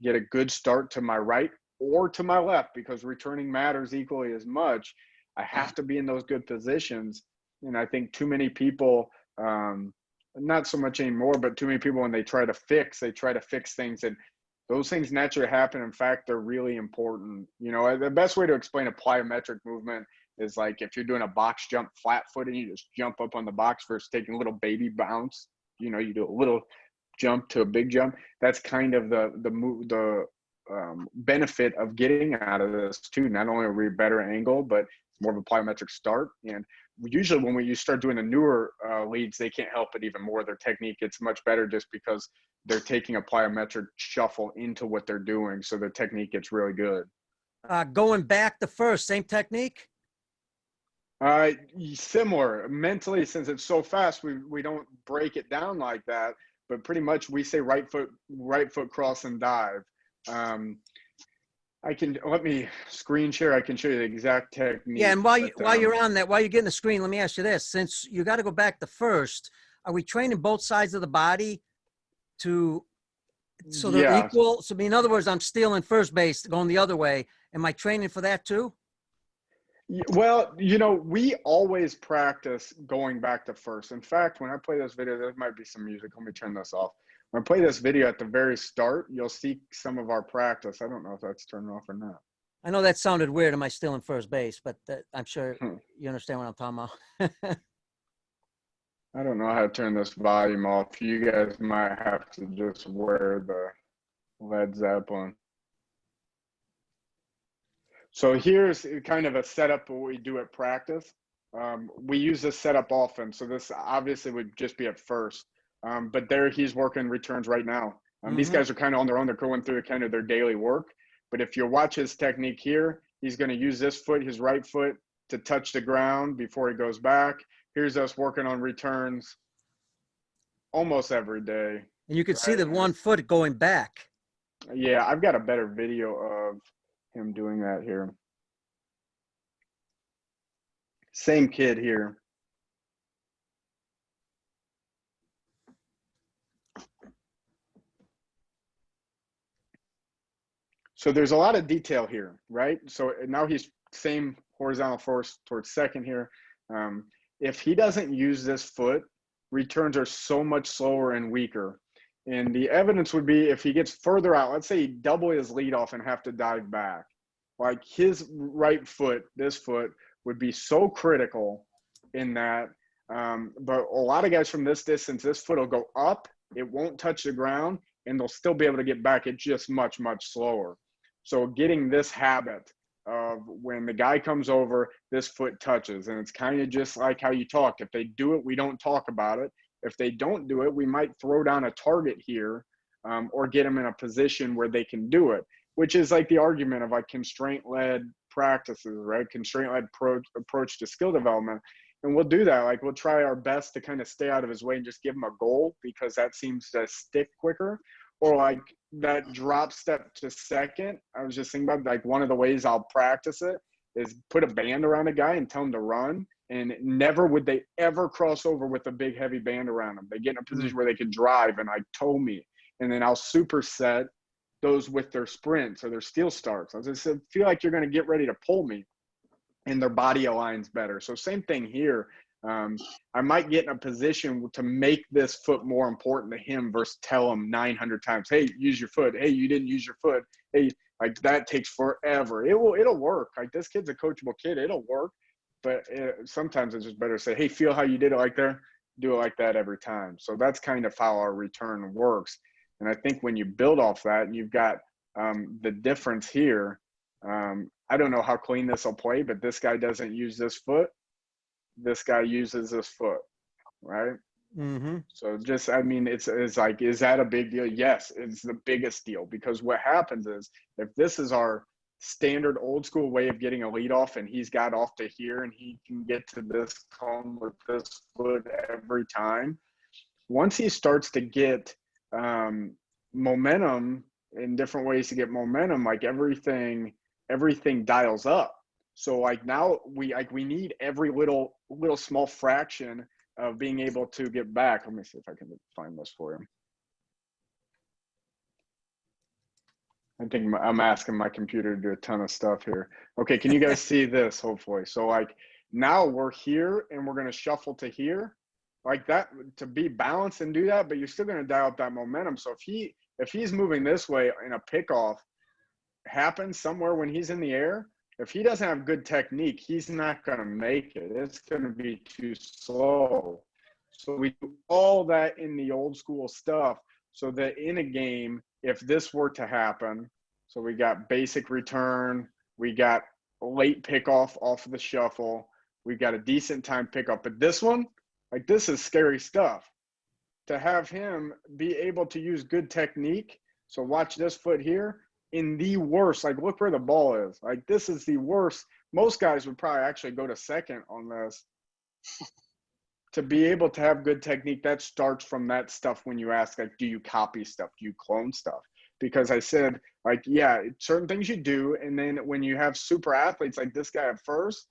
get a good start to my right or to my left, because returning matters equally as much, I have to be in those good positions. And I think too many people, not so much anymore, but too many people, when they try to fix things, and those things naturally happen. In fact, they're really important. The best way to explain a plyometric movement is like if you're doing a box jump flat footed, you just jump up on the box versus taking a little baby bounce. You do a little jump to a big jump. That's kind of the benefit of getting out of this too. Not only are we better angle, but it's more of a plyometric start. And usually when you start doing the newer leads, they can't help it even more. Their technique gets much better just because they're taking a plyometric shuffle into what they're doing. So their technique gets really good. Going back to first, same technique? Similar. Mentally, since it's so fast, we don't break it down like that, but pretty much we say right foot cross and dive. Let me screen share. I can show you the exact technique. Yeah, and while you're on that, while you're getting the screen, let me ask you this. Since you got to go back to first, are we training both sides of the body so they're equal? So in other words, I'm stealing first base, going the other way. Am I training for that too? Well, we always practice going back to first. In fact, when I play this video, there might be some music. Let me turn this off. When I play this video at the very start, you'll see some of our practice. I don't know if that's turned off or not. I know that sounded weird. Am I still in first base? But I'm sure you understand what I'm talking about. I don't know how to turn this volume off. You guys might have to just wear the Led Zeppelin. So here's kind of a setup of what we do at practice. We use this setup often. So this obviously would just be at first. But there he's working returns right now. These guys are kind of on their own. They're going through kind of their daily work. But if you watch his technique here, he's going to use this foot, his right foot, to touch the ground before he goes back. Here's us working on returns almost every day. And you can see the one foot going back. Yeah, I've got a better video of him doing that here. Same kid here. So there's a lot of detail here, right? So now he's same horizontal force towards second here. If he doesn't use this foot, returns are so much slower and weaker. And the evidence would be if he gets further out, let's say he double his lead off and have to dive back, like his right foot, this foot would be so critical in that. But a lot of guys from this distance, this foot will go up, it won't touch the ground, and they'll still be able to get back. It's just much, much slower. So getting this habit of when the guy comes over, this foot touches. And it's kind of just like how you talked. If they do it, we don't talk about it. If they don't do it, we might throw down a target here, or get them in a position where they can do it, which is like the argument of like constraint-led practices, right? Constraint-led approach to skill development. And we'll do that. Like we'll try our best to kind of stay out of his way and just give him a goal because that seems to stick quicker. Or like that drop step to second. I was just thinking about like one of the ways I'll practice it is put a band around a guy and tell him to run. And never would they ever cross over with a big heavy band around them. They get in a position where they can drive and like toe me. And then I'll superset those with their sprints or their steel starts. I just feel like you're going to get ready to pull me and their body aligns better. So same thing here. I might get in a position to make this foot more important to him versus tell him 900 times, hey, use your foot. Hey, you didn't use your foot. Hey, like that takes forever. It'll work. Like this kid's a coachable kid. It'll work. But sometimes it's just better to say, hey, feel how you did it like there. Do it like that every time. So that's kind of how our return works. And I think when you build off that, you've got the difference here. I don't know how clean this will play, but this guy doesn't use this foot. This guy uses this foot, right? Mm-hmm. So just, I mean, it's like, is that a big deal? Yes, it's the biggest deal because what happens is if this is our standard old school way of getting a lead off and he's got off to here and he can get to this cone with this foot every time, once he starts to get momentum in different ways to get momentum, like everything dials up. So like now we need every little small fraction of being able to get back. Let me see if I can find this for him. I think I'm asking my computer to do a ton of stuff here. Okay, can you guys see this hopefully? So like now we're here and we're going to shuffle to here like that to be balanced and do that, but you're still going to dial up that momentum. So if he's moving this way and a pickoff happens somewhere when he's in the air, if he doesn't have good technique, he's not going to make it. It's going to be too slow. So we do all that in the old school stuff so that in a game, if this were to happen, so we got basic return, we got late pickoff off of the shuffle, we got a decent time pickup. But this one, like this is scary stuff. To have him be able to use good technique, so watch this foot here, in the worst, like look where the ball is. Like this is the worst. Most guys would probably actually go to second on this. To be able to have good technique, that starts from that stuff when you ask, like, do you copy stuff? Do you clone stuff? Because I said, like, yeah, certain things you do. And then when you have super athletes like this guy at first,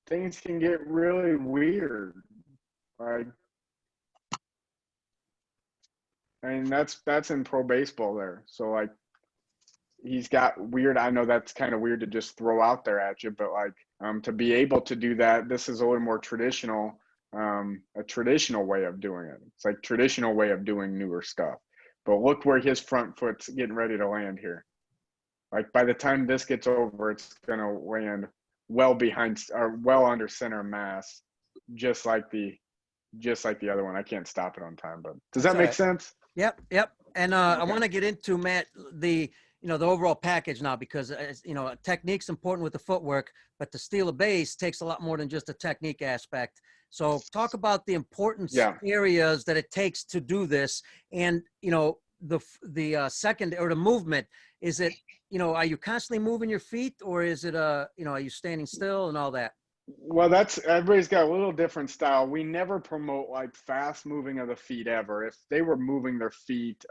things can get really weird. Like, and that's in pro baseball there. So like, he's got weird. I know that's kind of weird to just throw out there at you, but like to be able to do that, this is a little more traditional, a traditional way of doing it. It's like traditional way of doing newer stuff. But look where his front foot's getting ready to land here. Like by the time this gets over, it's gonna land well behind or well under center mass, just like the other one. I can't stop it on time, but does that make sense? Yep. And Okay. I want to get into, Matt, the overall package now, because technique's important with the footwork, but to steal a base takes a lot more than just a technique aspect. So talk about the importance areas that it takes to do this, and the second or the movement. Is it are you constantly moving your feet, or is it are you standing still and all that? Well, that's everybody's got a little different style. We never promote like fast moving of the feet ever. If they were moving their feet,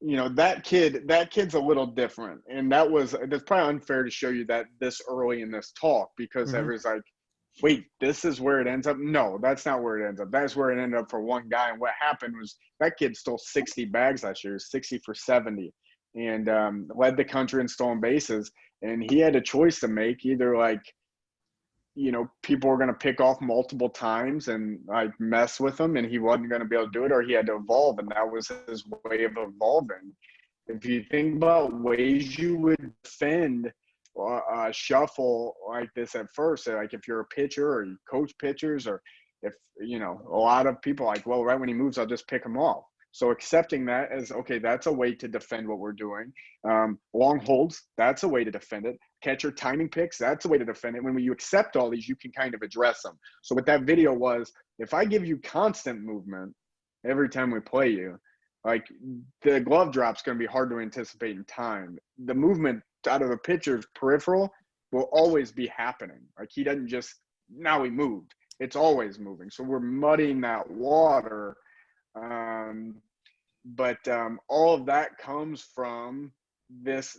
that kid's a little different. And that's probably unfair to show you that this early in this talk, because everyone's like, wait, this is where it ends up? No, that's not where it ends up. That's where it ended up for one guy. And what happened was that kid stole 60 bags last year, 60 for 70, and led the country in stolen bases. And he had a choice to make, either like, people were going to pick off multiple times and like mess with him, and he wasn't going to be able to do it, or he had to evolve. And that was his way of evolving. If you think about ways you would defend shuffle like this at first, like if you're a pitcher or you coach pitchers, or if, a lot of people like, well, right when he moves, I'll just pick him off. So accepting that as, okay, that's a way to defend what we're doing. Long holds, that's a way to defend it. Catcher timing picks, that's a way to defend it. When you accept all these, you can kind of address them. So what that video was, if I give you constant movement every time we play you, like the glove drop's going to be hard to anticipate in time. The movement out of the pitcher's peripheral will always be happening. Like he doesn't just, now he moved. It's always moving. So we're muddying that water. But all of that comes from this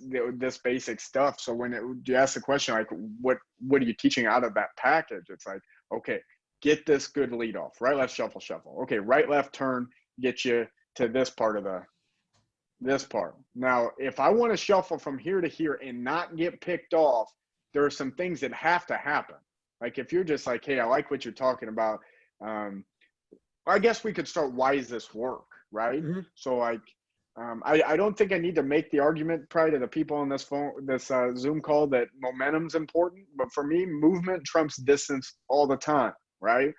basic stuff. So when you ask the question, like, what are you teaching out of that package? It's like, okay, get this good lead off, right, left, shuffle, shuffle. Okay, right, left, turn, get you to this part. Now, if I want to shuffle from here to here and not get picked off, there are some things that have to happen. Like if you're just like, hey, I like what you're talking about. I guess we could start, why does this work, right? So like, I don't think I need to make the argument probably to the people on this Zoom call that momentum's important, but for me, movement trumps distance all the time, right?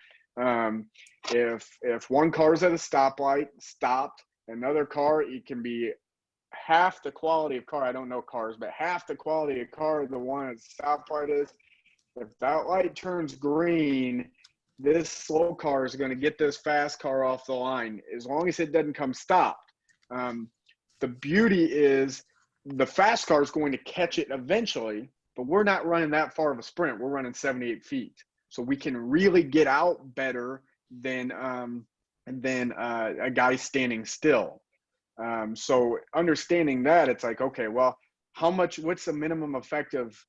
If one car's at a stoplight, stopped, another car, it can be half the quality of car. I don't know cars, but half the quality of car the one at the stoplight is. If that light turns green, this slow car is going to get this fast car off the line as long as it doesn't come stopped. The beauty is the fast car is going to catch it eventually, but we're not running that far of a sprint. We're running 78 feet. So we can really get out better than a guy standing still. So understanding that, it's like, okay, well, what's the minimum effective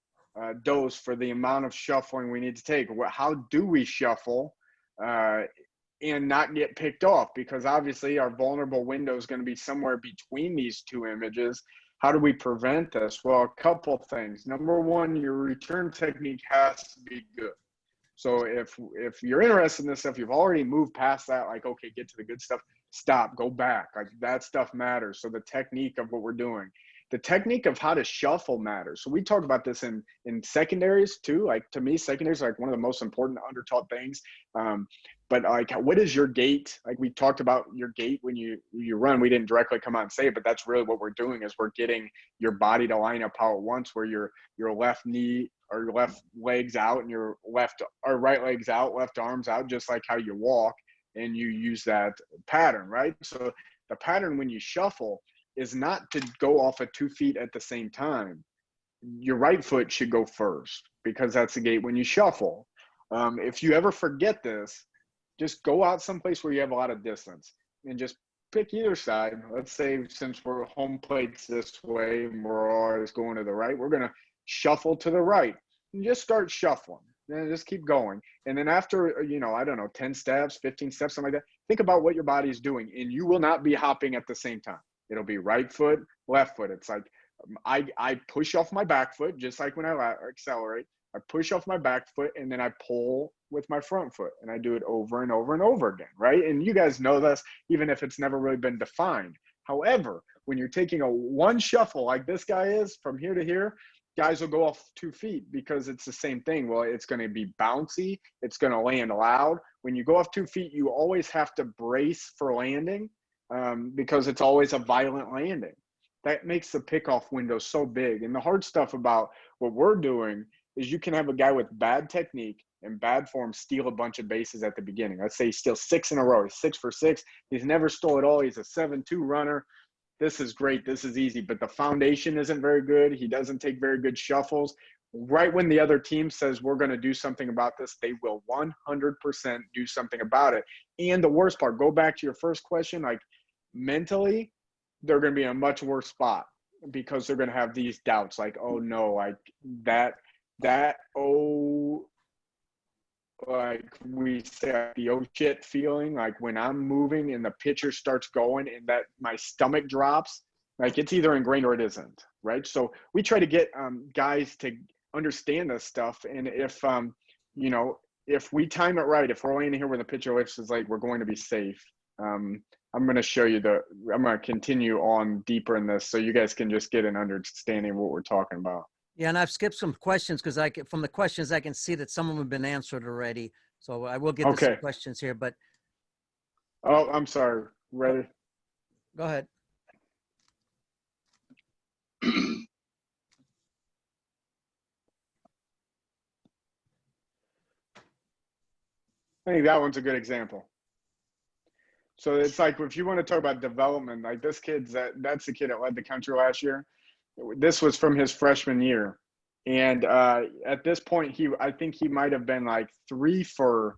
dose for the amount of shuffling we need to take? How do we shuffle and not get picked off? Because obviously our vulnerable window is going to be somewhere between these two images. How do we prevent this? Well, a couple things. Number one, your return technique has to be good. So if you're interested in this stuff, you've already moved past that, like, okay, get to the good stuff, stop, go back. Like that stuff matters. So the technique of what we're doing. The technique of how to shuffle matters. So we talk about this in secondaries too. Like to me, secondaries are like one of the most important undertaught things. But like, what is your gait? Like we talked about your gait when you run. We didn't directly come out and say it, but that's really what we're doing is we're getting your body to line up how it wants, where your left knee or your left leg's out and your right leg's out, left arm's out, just like how you walk, and you use that pattern, right? So the pattern when you shuffle is not to go off of 2 feet at the same time. Your right foot should go first because that's the gait when you shuffle. If you ever forget this, just go out someplace where you have a lot of distance and just pick either side. Let's say since we're home plates this way and we're always going to the right, we're going to shuffle to the right and just start shuffling. And just keep going. And then after, I don't know, 10 steps, 15 steps, something like that, think about what your body's doing. And you will not be hopping at the same time. It'll be right foot, left foot. It's like I push off my back foot, just like when I accelerate. I push off my back foot, and then I pull with my front foot. And I do it over and over and over again, right? And you guys know this, even if it's never really been defined. However, when you're taking a one shuffle like this guy is from here to here, guys will go off 2 feet because it's the same thing. Well, it's going to be bouncy. It's going to land loud. When you go off 2 feet, you always have to brace for landing because it's always a violent landing. That makes the pickoff window so big. And the hard stuff about what we're doing is you can have a guy with bad technique and bad form steal a bunch of bases at the beginning. Let's say he steals 6 in a row. He's 6 for 6. He's never stole at all. He's a 7-2 runner. This is great. This is easy. But the foundation isn't very good. He doesn't take very good shuffles. Right when the other team says we're going to do something about this, they will 100% do something about it. And the worst part, go back to your first question, like mentally, they're going to be in a much worse spot because they're going to have these doubts like, oh no, like like we say, like the oh shit feeling, like when I'm moving and the pitcher starts going and that my stomach drops, like it's either ingrained or it isn't, right? So we try to get guys to understand this stuff. And if, you know, if we time it right, if we're landing here where the pitcher lifts is like, we're going to be safe. I'm going to show you I'm going to continue on deeper in this so you guys can just get an understanding of what we're talking about. Yeah, and I've skipped some questions because from the questions I can see that some of them have been answered already. So I will get to some questions here, but. Oh, I'm sorry. Ready? Go ahead. I think that one's a good example. So it's like, if you want to talk about development, like this that's the kid that led the country last year. This was from his freshman year. And at this point, I think he might've been like 3 for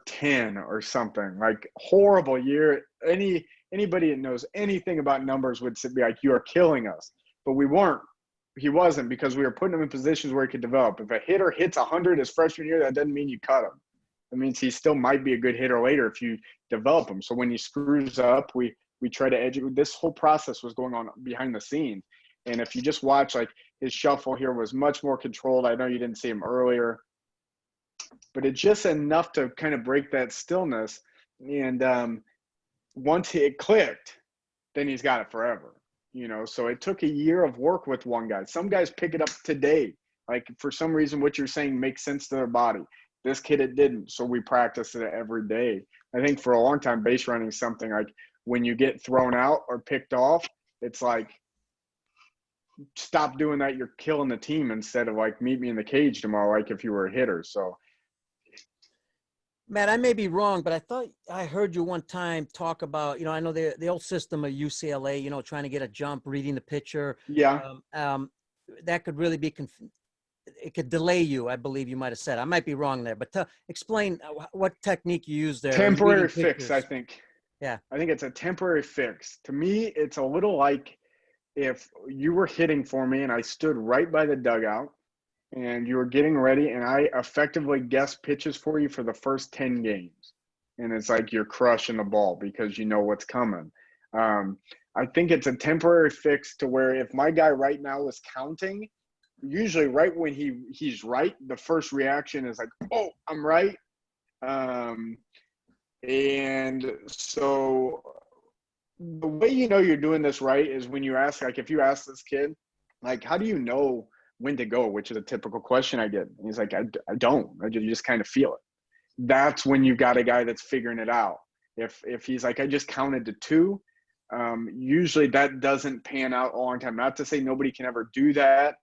10 or something, like horrible year. Anybody that knows anything about numbers would be like, you are killing us, but we weren't. He wasn't, because we were putting him in positions where he could develop. If a hitter hits 100 his freshman year, that doesn't mean you cut him. It means he still might be a good hitter later if you develop him. So when he screws up, we try to educate. This whole process was going on behind the scenes. And if you just watch, like his shuffle here was much more controlled. I know you didn't see him earlier, but it's just enough to kind of break that stillness. And once it clicked, then he's got it forever. You know, so it took a year of work with one guy. Some guys pick it up today. Like for some reason, what you're saying makes sense to their body. This kid, it didn't. So we practice it every day. I think for a long time, base running is something like when you get thrown out or picked off, it's like, stop doing that. You're killing the team, instead of like, meet me in the cage tomorrow, like if you were a hitter. So, Matt, I may be wrong, but I thought I heard you one time talk about, you know, I know the old system of UCLA, you know, trying to get a jump, reading the pitcher. yeah. That could really be, it could delay you, I believe you might have said. I might be wrong there, but explain what technique you use there. Temporary fix, I think. Yeah. I think it's a temporary fix. To me, it's a little like if you were hitting for me and I stood right by the dugout and you were getting ready and I effectively guessed pitches for you for the first 10 games. And it's like you're crushing the ball because you know what's coming. I think it's a temporary fix to where if my guy right now is counting, usually right when he's right, the first reaction is like, oh, I'm right. And so the way you know you're doing this right is when you ask, like if you ask this kid, like, how do you know when to go, which is a typical question I get. And he's like, I don't. You just kind of feel it. That's when you got a guy that's figuring it out. If he's like, I just counted to 2, usually that doesn't pan out a long time. Not to say nobody can ever do that,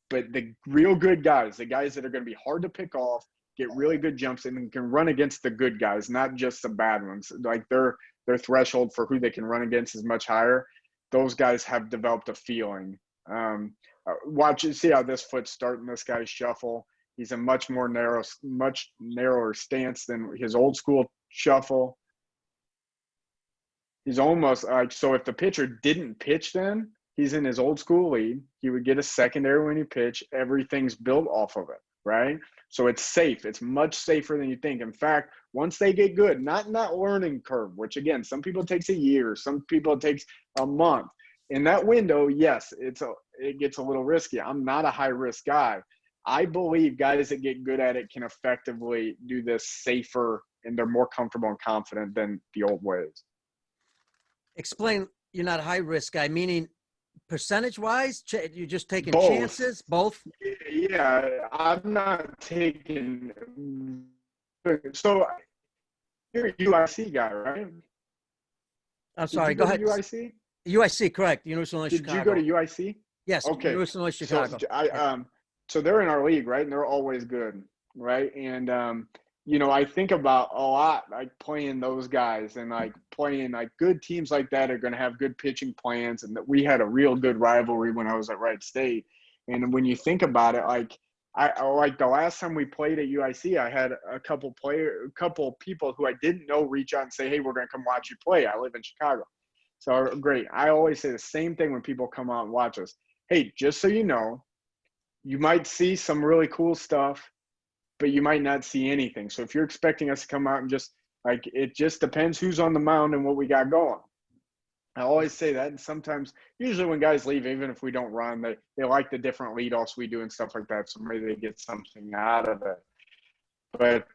but the real good guys, the guys that are going to be hard to pick off, get really good jumps and can run against the good guys, not just the bad ones. Like their threshold for who they can run against is much higher. Those guys have developed a feeling. Watch and see how this foot's starting this guy's shuffle. He's a much narrower stance than his old school shuffle. He's almost like, so if the pitcher didn't pitch then, he's in his old school lead. He would get a secondary when he pitched. Everything's built off of it, right? So it's safe. It's much safer than you think. In fact, once they get good, not learning curve, which again, some people it takes a year, some people it takes a month. In that window, yes, it gets a little risky. I'm not a high risk guy. I believe guys that get good at it can effectively do this safer, and they're more comfortable and confident than the old ways. Explain, you're not a high risk guy, meaning percentage wise, you're just taking Both. chances, both? Yeah, I'm not taking. So you're a UIC guy, right? I'm sorry, go ahead. UIC? UIC, correct. University of Illinois, Chicago. Did you go to UIC? Yes. Okay. University of Illinois, Chicago. So they're in our league, right? And they're always good, right? And I think about a lot like playing those guys and like playing like good teams like that are going to have good pitching plans. And that we had a real good rivalry when I was at Wright State. And when you think about it, like I like the last time we played at UIC, I had a couple people who I didn't know reach out and say, hey, we're going to come watch you play. I live in Chicago. So great. I always say the same thing when people come out and watch us. Hey, just so you know, you might see some really cool stuff, but you might not see anything. So if you're expecting us to come out and just like, it just depends who's on the mound and what we got going. I always say that. And sometimes, usually when guys leave, even if we don't run, they like the different leadoffs we do and stuff like that. So maybe they get something out of it. But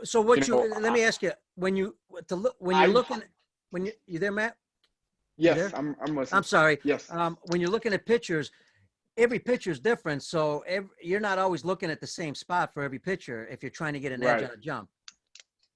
so what let me ask you, when you're looking, you there, Matt? Yes, there? I'm listening. I'm sorry. Yes. When you're looking at pitchers, every pitcher is different. So you're not always looking at the same spot for every pitcher if you're trying to get an edge on a jump.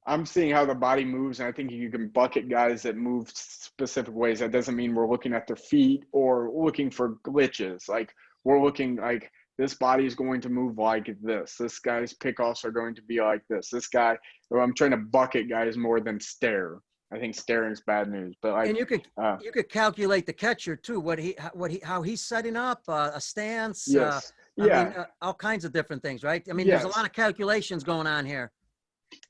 I'm seeing how the body moves, and I think you can bucket guys that move specific ways. That doesn't mean we're looking at their feet or looking for glitches. Like, we're looking like this body is going to move like this. This guy's pickoffs are going to be like this. This guy, I'm trying to bucket guys more than stare. I think staring's bad news. But like, and you could calculate the catcher too. How he's setting up a stance. Yes. I mean, all kinds of different things, right? I mean, there's a lot of calculations going on here.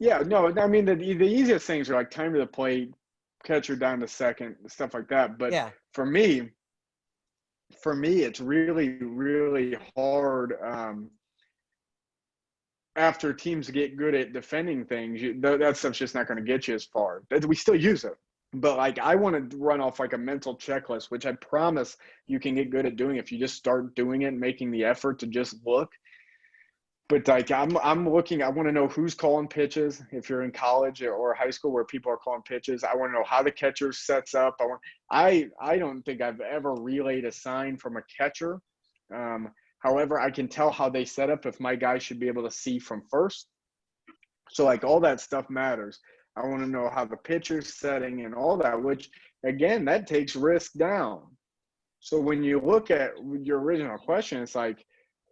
Yeah, no, I mean, the easiest things are like time to the plate, catcher down to second, stuff like that. But for me, it's really, really hard after teams get good at defending things. That stuff's just not going to get you as far. We still use it. But like, I want to run off like a mental checklist, which I promise you can get good at doing if you just start doing it and making the effort to just look. But like, I'm looking, I want to know who's calling pitches. If you're in college or high school where people are calling pitches, I want to know how the catcher sets up. I don't think I've ever relayed a sign from a catcher. However, I can tell how they set up if my guy should be able to see from first. So like, all that stuff matters. I want to know how the pitcher's setting and all that, which again, that takes risk down. So when you look at your original question, it's like,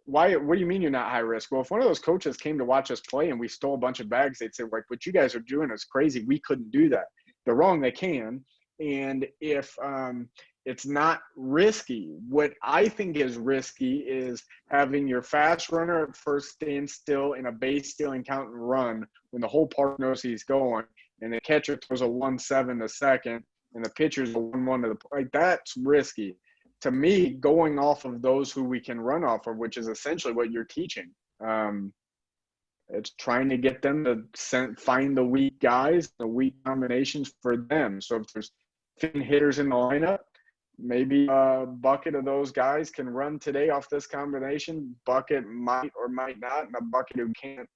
what do you mean you're not high risk? Well, if one of those coaches came to watch us play and we stole a bunch of bags, they'd say, like, what you guys are doing is crazy. We couldn't do that. They're wrong. They can. And if it's not risky, what I think is risky is having your fast runner at first stand still in a base stealing count and run when the whole park knows he's going, and the catcher throws a 1-7 to second and the pitcher's a 1-1 to the – like, that's risky. To me, going off of those who we can run off of, which is essentially what you're teaching. It's trying to get them to find the weak guys, the weak combinations for them. So if there's 15 hitters in the lineup, maybe a bucket of those guys can run today off this combination. Bucket might or might not, and a bucket who can't.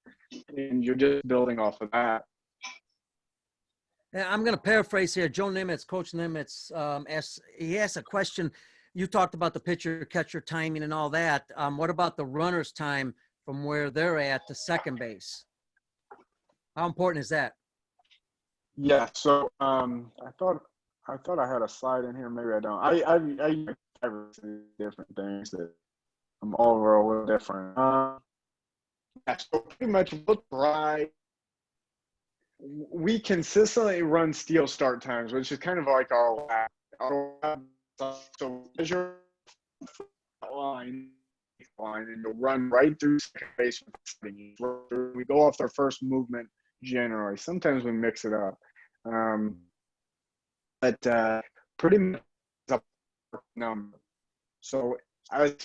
And you're just building off of that. I'm going to paraphrase here. Joe Nimitz, Coach Nimitz, asked a question. You talked about the pitcher catcher timing and all that. What about the runner's time from where they're at to second base? How important is that? Yeah. So I thought I had a slide in here. Maybe I don't. I different things that I'm all over a little different. Yeah, so pretty much we'll try. We consistently run steal start times, which is kind of like our so measure line and you'll run right through second base. We go off their first movement generally. Sometimes we mix it up. But pretty much a number. So I would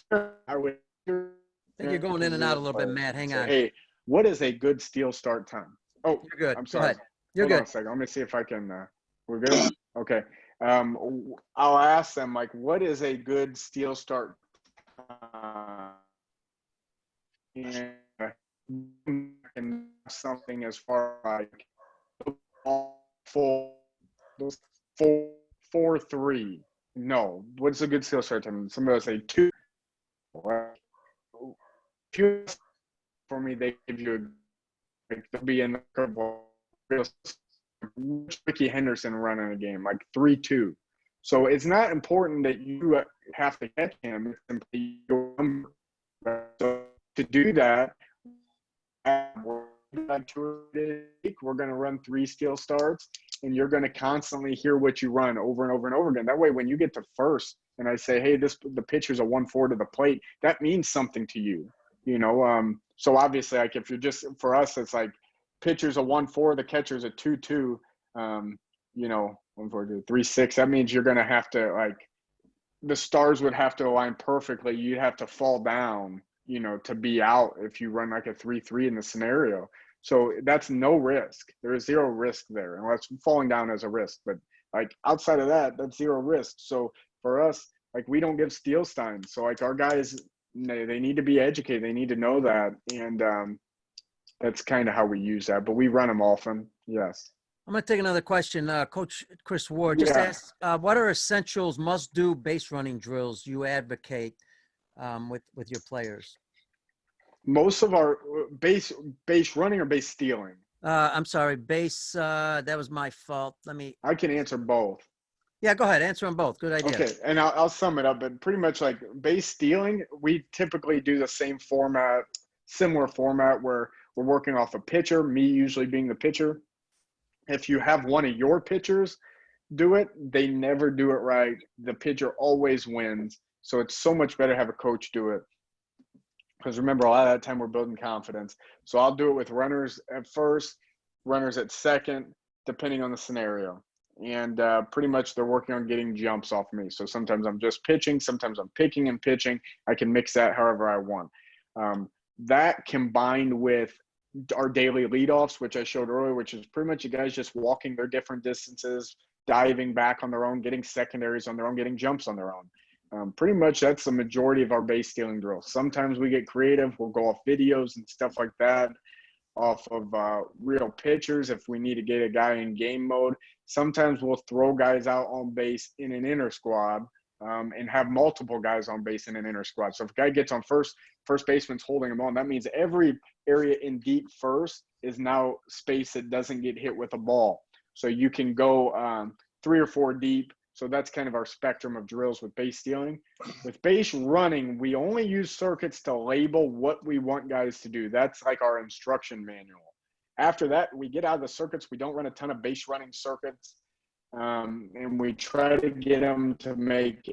think you're going in and out a little bit, Matt. Hang on. Hey, what is a good steal start time? Oh, you're good. I'm sorry. Go ahead. You're Hold good. on a second. Let me see if I can. We're good. Okay. I'll ask them, like, what is a good steal start? And something as far like 4-3. No, what's a good steal start time? Somebody will say 2. For me, they give you they'll be in the curveball. Ricky Henderson running a game like 3-2. So it's not important that you have to catch him. It's simply your number. So to do that, we're going to run 3 steal starts, and you're going to constantly hear what you run over and over and over again. That way, when you get to first and I say, hey, the pitcher's a 1-4 to the plate, that means something to you. You know, so obviously, like, if you're just, for us, it's like pitcher's a 1-4, the catcher's a 2-2. You know, 1, 4, 2, 3, 6. That means you're going to have to, like, the stars would have to align perfectly. You'd have to fall down, you know, to be out if you run like a 3-3 in the scenario. So that's no risk. There is zero risk there, unless falling down is a risk. But like outside of that, that's zero risk. So for us, like, we don't give steal signs. So like our guys, they need to be educated. They need to know that. And that's kind of how we use that. But we run them often. Yes. I'm going to take another question. Coach Chris Ward just Yeah. asked, what are essentials must-do base running drills you advocate with your players? Most of our base running or base stealing? I'm sorry, base, that was my fault. I can answer both. Yeah, go ahead. Answer them both. Good idea. Okay, and I'll sum it up. But pretty much like base stealing, we typically do the same format, similar format where we're working off a pitcher, me usually being the pitcher. If you have one of your pitchers do it, they never do it right. The pitcher always wins. So it's so much better to have a coach do it. Because remember, a lot of that time we're building confidence. So I'll do it with runners at first, runners at second, depending on the scenario. And pretty much they're working on getting jumps off me. So sometimes I'm just pitching, sometimes I'm picking and pitching. I can mix that however I want. That combined with our daily leadoffs, which I showed earlier, which is pretty much you guys just walking their different distances, diving back on their own, getting secondaries on their own, getting jumps on their own. Pretty much that's the majority of our base stealing drills. Sometimes we get creative. We'll go off videos and stuff like that, off of real pitchers if we need to get a guy in game mode. Sometimes we'll throw guys out on base in an inner squad and have multiple guys on base in an inner squad. So if a guy gets on first baseman's holding him on, that means every area in deep first is now space that doesn't get hit with a ball. So you can go 3 or 4 deep. So that's kind of our spectrum of drills with base stealing. With base running, we only use circuits to label what we want guys to do. That's like our instruction manual. After that, we get out of the circuits. We don't run a ton of base running circuits. And we try to get them to make,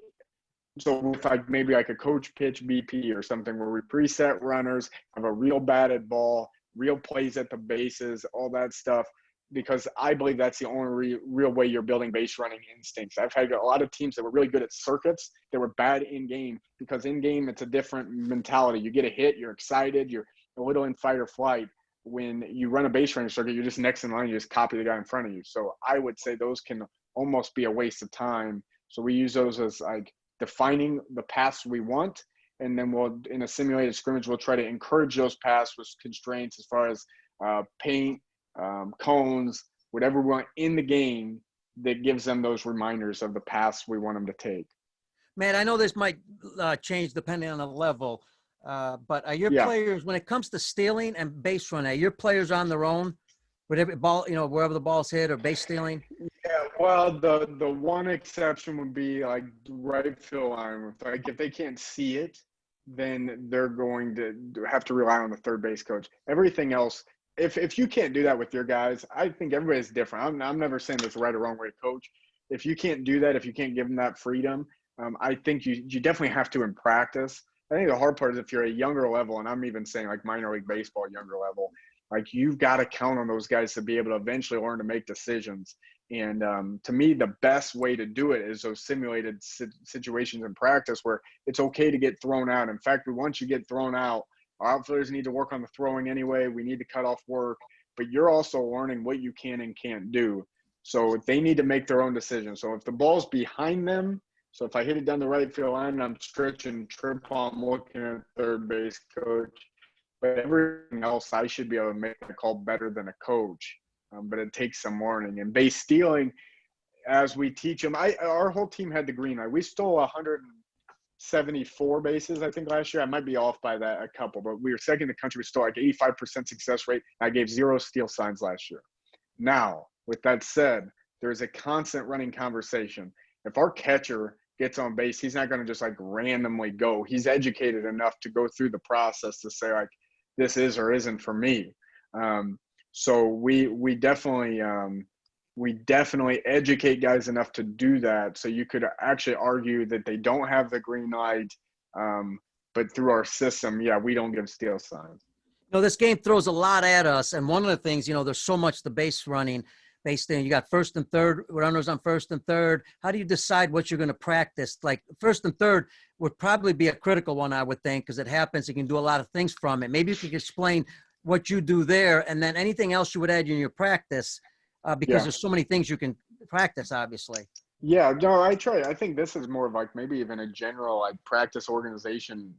so if maybe like a coach pitch BP or something where we preset runners, have a real batted ball, real plays at the bases, all that stuff. Because I believe that's the only real way you're building base running instincts. I've had a lot of teams that were really good at circuits that were bad in game, because in game it's a different mentality. You get a hit, you're excited, you're a little in fight or flight. When you run a base running circuit, you're just next in line, you just copy the guy in front of you. So I would say those can almost be a waste of time. So we use those as like defining the paths we want. And then we'll, in a simulated scrimmage, we'll try to encourage those paths with constraints as far as paint, cones, whatever we want in the game that gives them those reminders of the paths we want them to take. Man, I know this might change depending on the level, but are your players, when it comes to stealing and base running, are your players on their own? Whatever ball, you know, wherever the ball's hit or base stealing? Yeah, well, the one exception would be like right field line. Like if they can't see it, then they're going to have to rely on the third base coach. Everything else, if you can't do that with your guys, I think everybody's different. I'm never saying there's a right or wrong way to coach. If you can't do that, if you can't give them that freedom, I think you definitely have to in practice. I think the hard part is if you're a younger level, and I'm even saying like minor league baseball, younger level, like you've got to count on those guys to be able to eventually learn to make decisions. And to me, the best way to do it is those simulated situations in practice where it's okay to get thrown out. In fact, once you get thrown out, our outfielders need to work on the throwing anyway. We need to cut off work, but you're also learning what you can and can't do. So they need to make their own decisions. So if the ball's behind them, so if I hit it down the right field line and I'm stretching trip, I'm looking at third base coach. But everything else, I should be able to make a call better than a coach. But it takes some learning. And base stealing, as we teach them, our whole team had the green light. We stole 174 bases, I think, last year. I might be off by that a couple, but we were second in the country. We stole like 85% success rate. I gave 0 steal signs last year. Now, with that said, there's a constant running conversation. If our catcher gets on base, he's not going to just like randomly go. He's educated enough to go through the process to say like, this is or isn't for me. So we definitely educate guys enough to do that. So you could actually argue that they don't have the green light, but through our system, we don't give steal signs. You know, this game throws a lot at us, and one of the things, you know, there's so much the base running, based in, you got first and third runners on first and third. How do you decide what you're going to practice? Like first and third would probably be a critical one, I would think, because it happens. You can do a lot of things from it. Maybe you could explain what you do there, and then anything else you would add in your practice, because there's so many things you can practice, obviously. Yeah, no, I try. I think this is more of like maybe even a general like practice organization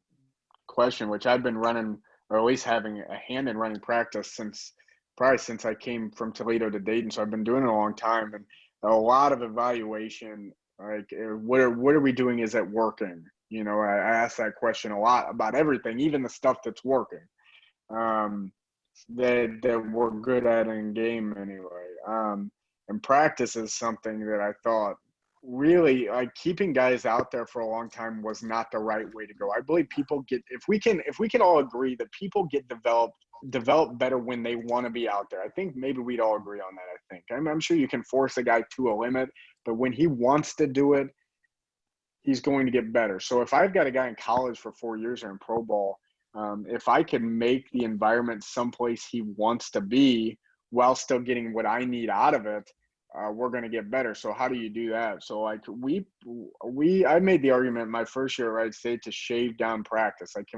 question, which I've been running, or at least having a hand in running practice since I came from Toledo to Dayton. So I've been doing it a long time, and a lot of evaluation. Like, what are we doing? Is it working? You know, I ask that question a lot about everything, even the stuff that's working. That we're good at in game anyway. And practice is something that I thought really like keeping guys out there for a long time was not the right way to go. I believe people get, if we can all agree that people get develop better when they want to be out there. I think maybe we'd all agree on that. I think I'm sure you can force a guy to a limit, but when he wants to do it, he's going to get better. So if I've got a guy in college for 4 years or in pro ball, if I can make the environment someplace he wants to be while still getting what I need out of it, we're going to get better. So how do you do that? So like I made the argument my first year at Wright State to shave down practice. Like,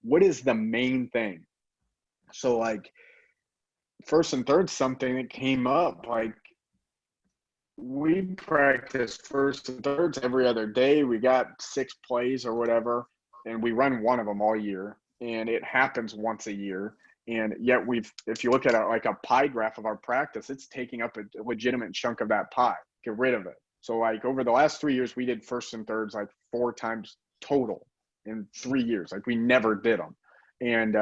what is the main thing? So like first and third, something that came up, like we practice first and thirds every other day. We got 6 plays or whatever, and we run one of them all year, and it happens once a year. And yet if you look at like a pie graph of our practice, it's taking up a legitimate chunk of that pie. Get rid of it. So like over the last 3 years, we did first and thirds like 4 times total in 3 years. Like we never did them. And,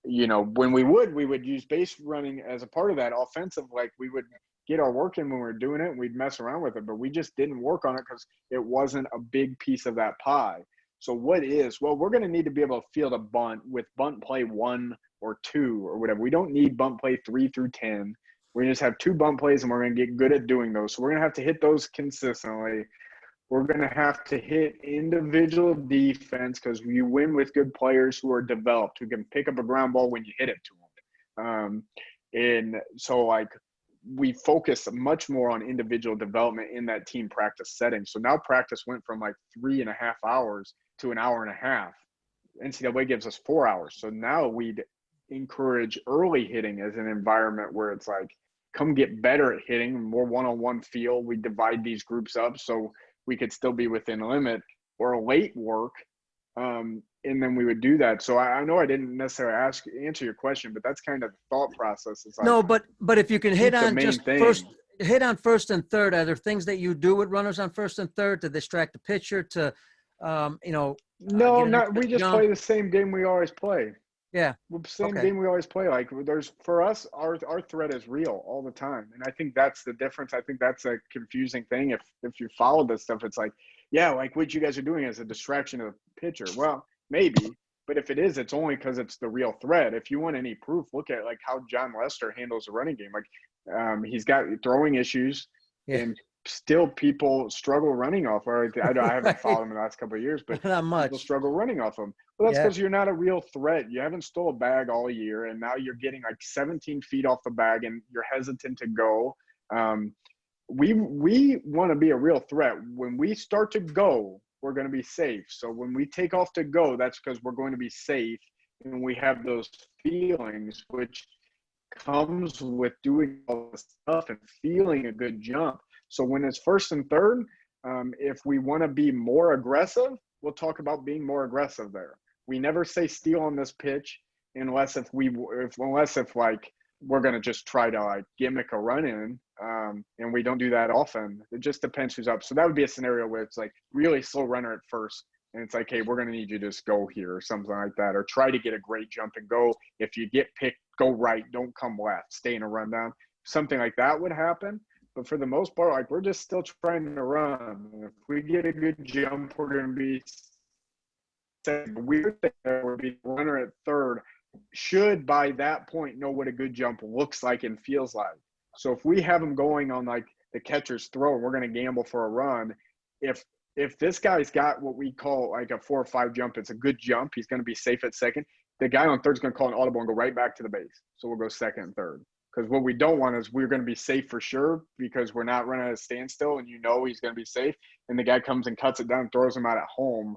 you know, when we would use base running as a part of that offensive, like we would get our work in when we were doing it, and we'd mess around with it, but we just didn't work on it because it wasn't a big piece of that pie. So we're going to need to be able to field a bunt with bunt play 1 or 2 or whatever. We don't need bunt play 3 through 10. We're going to just have 2 bunt plays, and we're going to get good at doing those. So we're going to have to hit those consistently. We're going to have to hit individual defense because you win with good players who are developed, who can pick up a ground ball when you hit it to them. And so like we focus much more on individual development in that team practice setting. So now practice went from like 3.5 hours to an hour and a half. NCAA gives us 4 hours. So now we'd encourage early hitting as an environment where it's like, come get better at hitting, more one-on-one feel. We divide these groups up so we could still be within a limit, or late work. And then we would do that. So I know I didn't necessarily answer your question, but that's kind of the thought process. It's like, no, but if you can hit on just thing. hit on first and third, are there things that you do with runners on first and third to distract the pitcher to, you know? No, not. We just play the same game we always play. Yeah. Same game we always play. Like for us, our threat is real all the time. And I think that's the difference. I think that's a confusing thing. If you follow this stuff, it's like, yeah, like what you guys are doing is a distraction of the pitcher. Well, maybe, but if it is, it's only because it's the real threat. If you want any proof, look at like how John Lester handles the running game. Like he's got throwing issues, and still people struggle running off. Or I haven't followed him in the last couple of years, but not much. People struggle running off him. Well, that's because you're not a real threat. You haven't stole a bag all year, and now you're getting like 17 feet off the bag, and you're hesitant to go. We want to be a real threat. When we start to go, we're going to be safe. So when we take off to go, that's because we're going to be safe, and we have those feelings, which comes with doing all this stuff and feeling a good jump. So when it's first and third, if we want to be more aggressive, we'll talk about being more aggressive there. We never say steal on this pitch unless if like we're going to just try to like gimmick a run in, and we don't do that often. It just depends who's up. So that would be a scenario where it's like really slow runner at first, and it's like, hey, we're going to need you to just go here or something like that, or try to get a great jump and go. If you get picked, go right, don't come left, stay in a rundown. Something like that would happen. But for the most part, like we're just still trying to run. If we get a good jump, we're going to be the weird thing there would be the runner at third should by that point know what a good jump looks like and feels like. So if we have him going on like the catcher's throw, we're going to gamble for a run. If this guy's got what we call like a 4 or 5 jump, it's a good jump. He's going to be safe at second. The guy on third is going to call an audible and go right back to the base. So we'll go second and third Because what we don't want is we're going to be safe for sure because we're not running at a standstill and he's going to be safe. And the guy comes and cuts it down, throws him out at home.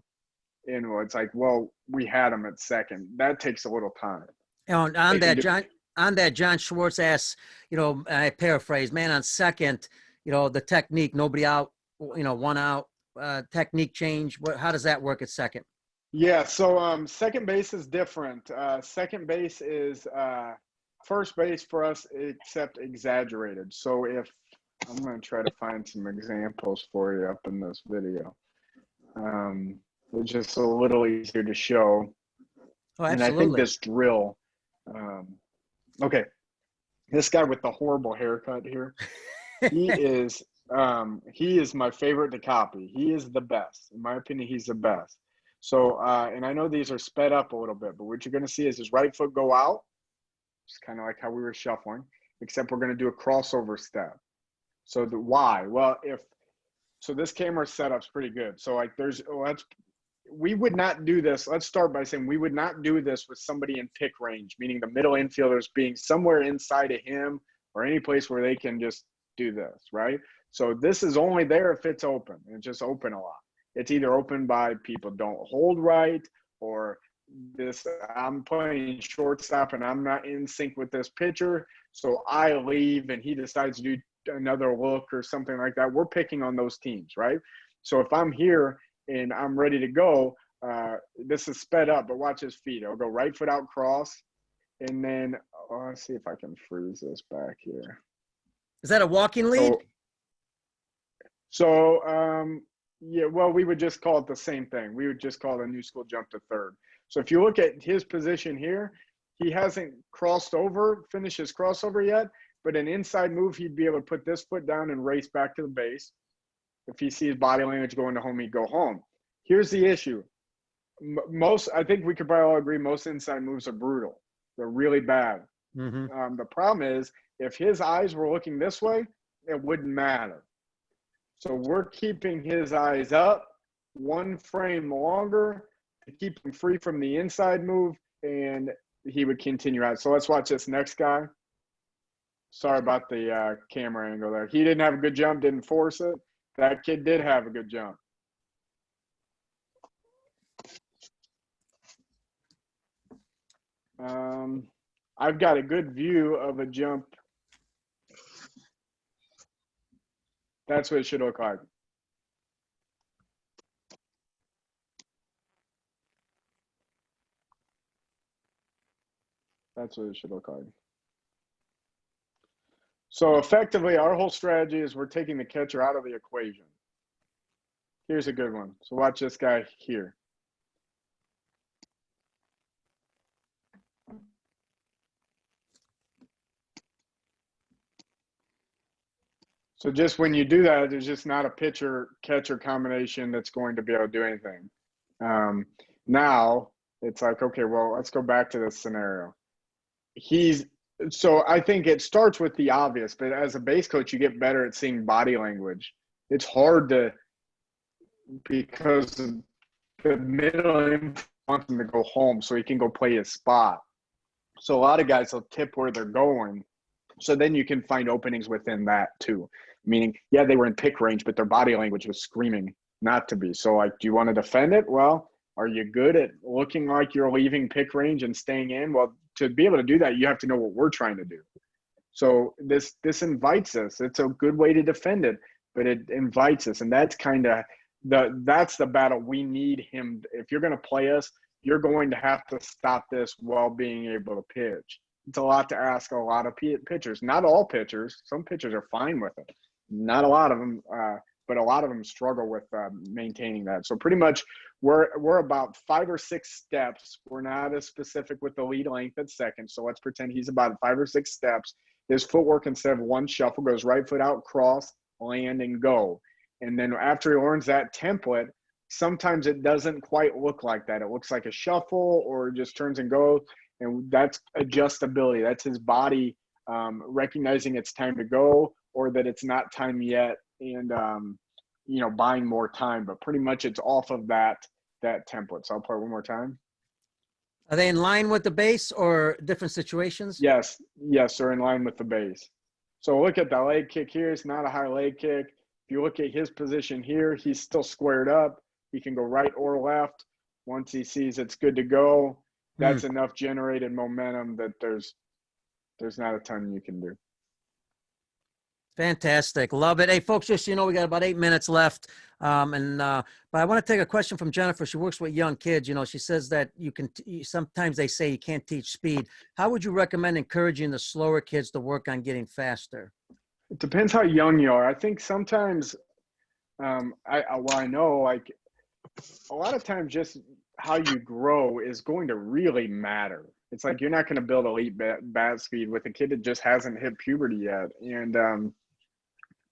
And it's like, well, we had him at second. That takes a little time. On that, John Schwartz asks, I paraphrase, man, on second, the technique, nobody out, one out, technique change. How does that work at second? Yeah, so second base is different. Second base is first base for us, except exaggerated. So if I'm going to try to find some examples for you up in this video, it's just a little easier to show. Oh, absolutely. And I think this drill, okay, this guy with the horrible haircut here, he is my favorite to copy. He is the best. In my opinion, he's the best. So, and I know these are sped up a little bit, but what you're going to see is his right foot go out. It's kind of like how we were shuffling, except we're going to do a crossover step. So why? Well, so this camera setup's pretty good. So like we would not do this. Let's start by saying we would not do this with somebody in pick range, meaning the middle infielders being somewhere inside of him or any place where they can just do this, right? So this is only there if it's open. It's just open a lot. It's either open by people don't hold right, or I'm playing shortstop and I'm not in sync with this pitcher, so I leave and he decides to do another look or something like that. We're picking on those teams, right? So if I'm here and I'm ready to go, this is sped up, but watch his feet. I'll go right foot out cross, and then let's see if I can freeze this back here. Is that a walking lead? Yeah, well, we would just call it the same thing. We would just call it a new school jump to third. So if you look at his position here, he hasn't finished his crossover yet, but an inside move, he'd be able to put this foot down and race back to the base. If he sees body language going to home, he'd go home. Here's the issue. I think we could probably all agree most inside moves are brutal. They're really bad. Mm-hmm. The problem is if his eyes were looking this way, it wouldn't matter. So we're keeping his eyes up one frame longer to keep him free from the inside move, and he would continue out. So let's watch this next guy. Sorry about the camera angle there. He didn't have a good jump, didn't force it. That kid did have a good jump. I've got a good view of a jump. That's what it should look like. That's what it should look like. So effectively, our whole strategy is we're taking the catcher out of the equation. Here's a good one. So watch this guy here. So just when you do that, there's just not a pitcher-catcher combination that's going to be able to do anything. Now it's like, okay, well, let's go back to this scenario. So I think it starts with the obvious, but as a base coach, you get better at seeing body language. It's hard because the middle wants him to go home so he can go play his spot. So a lot of guys will tip where they're going. So then you can find openings within that too. Meaning, yeah, they were in pick range, but their body language was screaming not to be. So like, do you want to defend it? Well, are you good at looking like you're leaving pick range and staying in? Well, to be able to do that, you have to know what we're trying to do. So this invites us. It's a good way to defend it, but it invites us. And that's kind of that's the battle we need him. If you're going to play us, you're going to have to stop this while being able to pitch. It's a lot to ask a lot of pitchers. Not all pitchers. Some pitchers are fine with it. Not a lot of them, but a lot of them struggle with maintaining that. So pretty much we're about 5 or 6 steps. We're not as specific with the lead length at second. So let's pretend he's about 5 or 6 steps. His footwork, instead of one shuffle, goes right foot out, cross, land, and go. And then after he learns that template, sometimes it doesn't quite look like that. It looks like a shuffle or just turns and goes. And that's adjustability. That's his body recognizing it's time to go or that it's not time yet and, buying more time. But pretty much it's off of that template. So I'll play one more time. Are they in line with the base or different situations? Yes, yes, they're in line with the base. So look at the leg kick here. It's not a high leg kick. If you look at his position here, he's still squared up. He can go right or left. Once he sees it's good to go, that's enough generated momentum that there's not a ton you can do. Fantastic. Love it. Hey, folks, just so you know, we got about 8 minutes left. But I want to take a question from Jennifer. She works with young kids. You know, she says that sometimes they say you can't teach speed. How would you recommend encouraging the slower kids to work on getting faster? It depends how young you are. I think sometimes, I know, like, a lot of times just how you grow is going to really matter. It's like you're not going to build elite bat speed with a kid that just hasn't hit puberty yet. And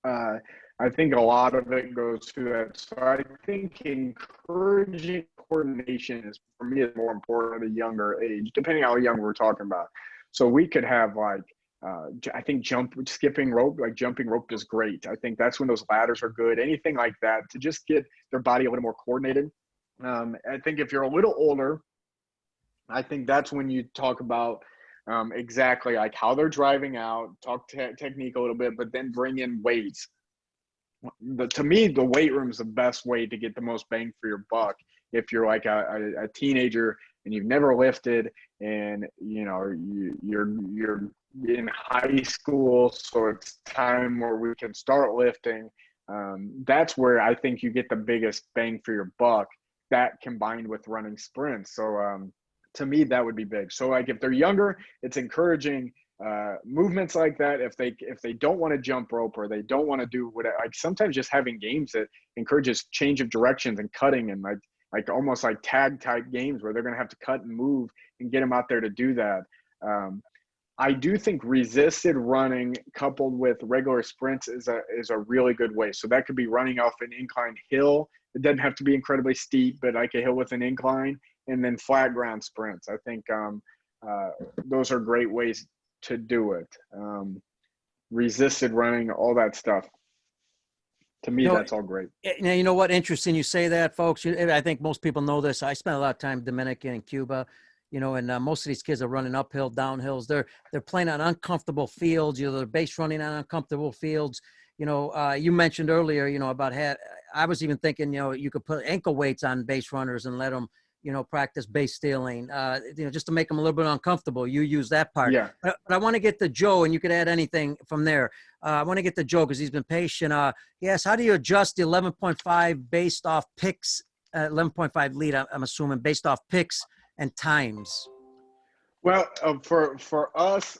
I think a lot of it goes through that. So I think encouraging coordination is, for me, is more important at a younger age, depending how young we're talking about. So we could have, like, I think skipping rope, like jumping rope is great. I think that's when those ladders are good. Anything like that to just get their body a little more coordinated. I think if you're a little older, I think that's when you talk about exactly like how they're driving out, talk technique a little bit, but then bring in weights. To me, the weight room is the best way to get the most bang for your buck. If you're like a teenager and you've never lifted, and you know you're in high school, so it's time where we can start lifting. That's where I think you get the biggest bang for your buck. That combined with running sprints. So to me, that would be big. So like if they're younger, it's encouraging movements like that. If they don't want to jump rope or they don't want to do whatever, like sometimes just having games that encourages change of directions and cutting, and like almost like tag type games where they're going to have to cut and move and get them out there to do that. I do think resisted running coupled with regular sprints is a really good way. So that could be running off an inclined hill. It doesn't have to be incredibly steep, but like a hill with an incline, and then flat ground sprints. I think those are great ways to do it. Resisted running, all that stuff. To me, that's all great. Now, you know what? Interesting you say that, folks. I think most people know this. I spent a lot of time in Dominican and Cuba, you know, and most of these kids are running uphill, downhills. They're playing on uncomfortable fields. You know, they're base running on uncomfortable fields. You know, you mentioned earlier, you know, about I was even thinking, you know, you could put ankle weights on base runners and let them, you know, practice base stealing, you know, just to make them a little bit uncomfortable. You use that part. Yeah. But I want to get to Joe, and you could add anything from there. I want to get to Joe because he's been patient. Yes, how do you adjust the 11.5 based off picks, 11.5 lead, I'm assuming, based off picks and times? Well, for us,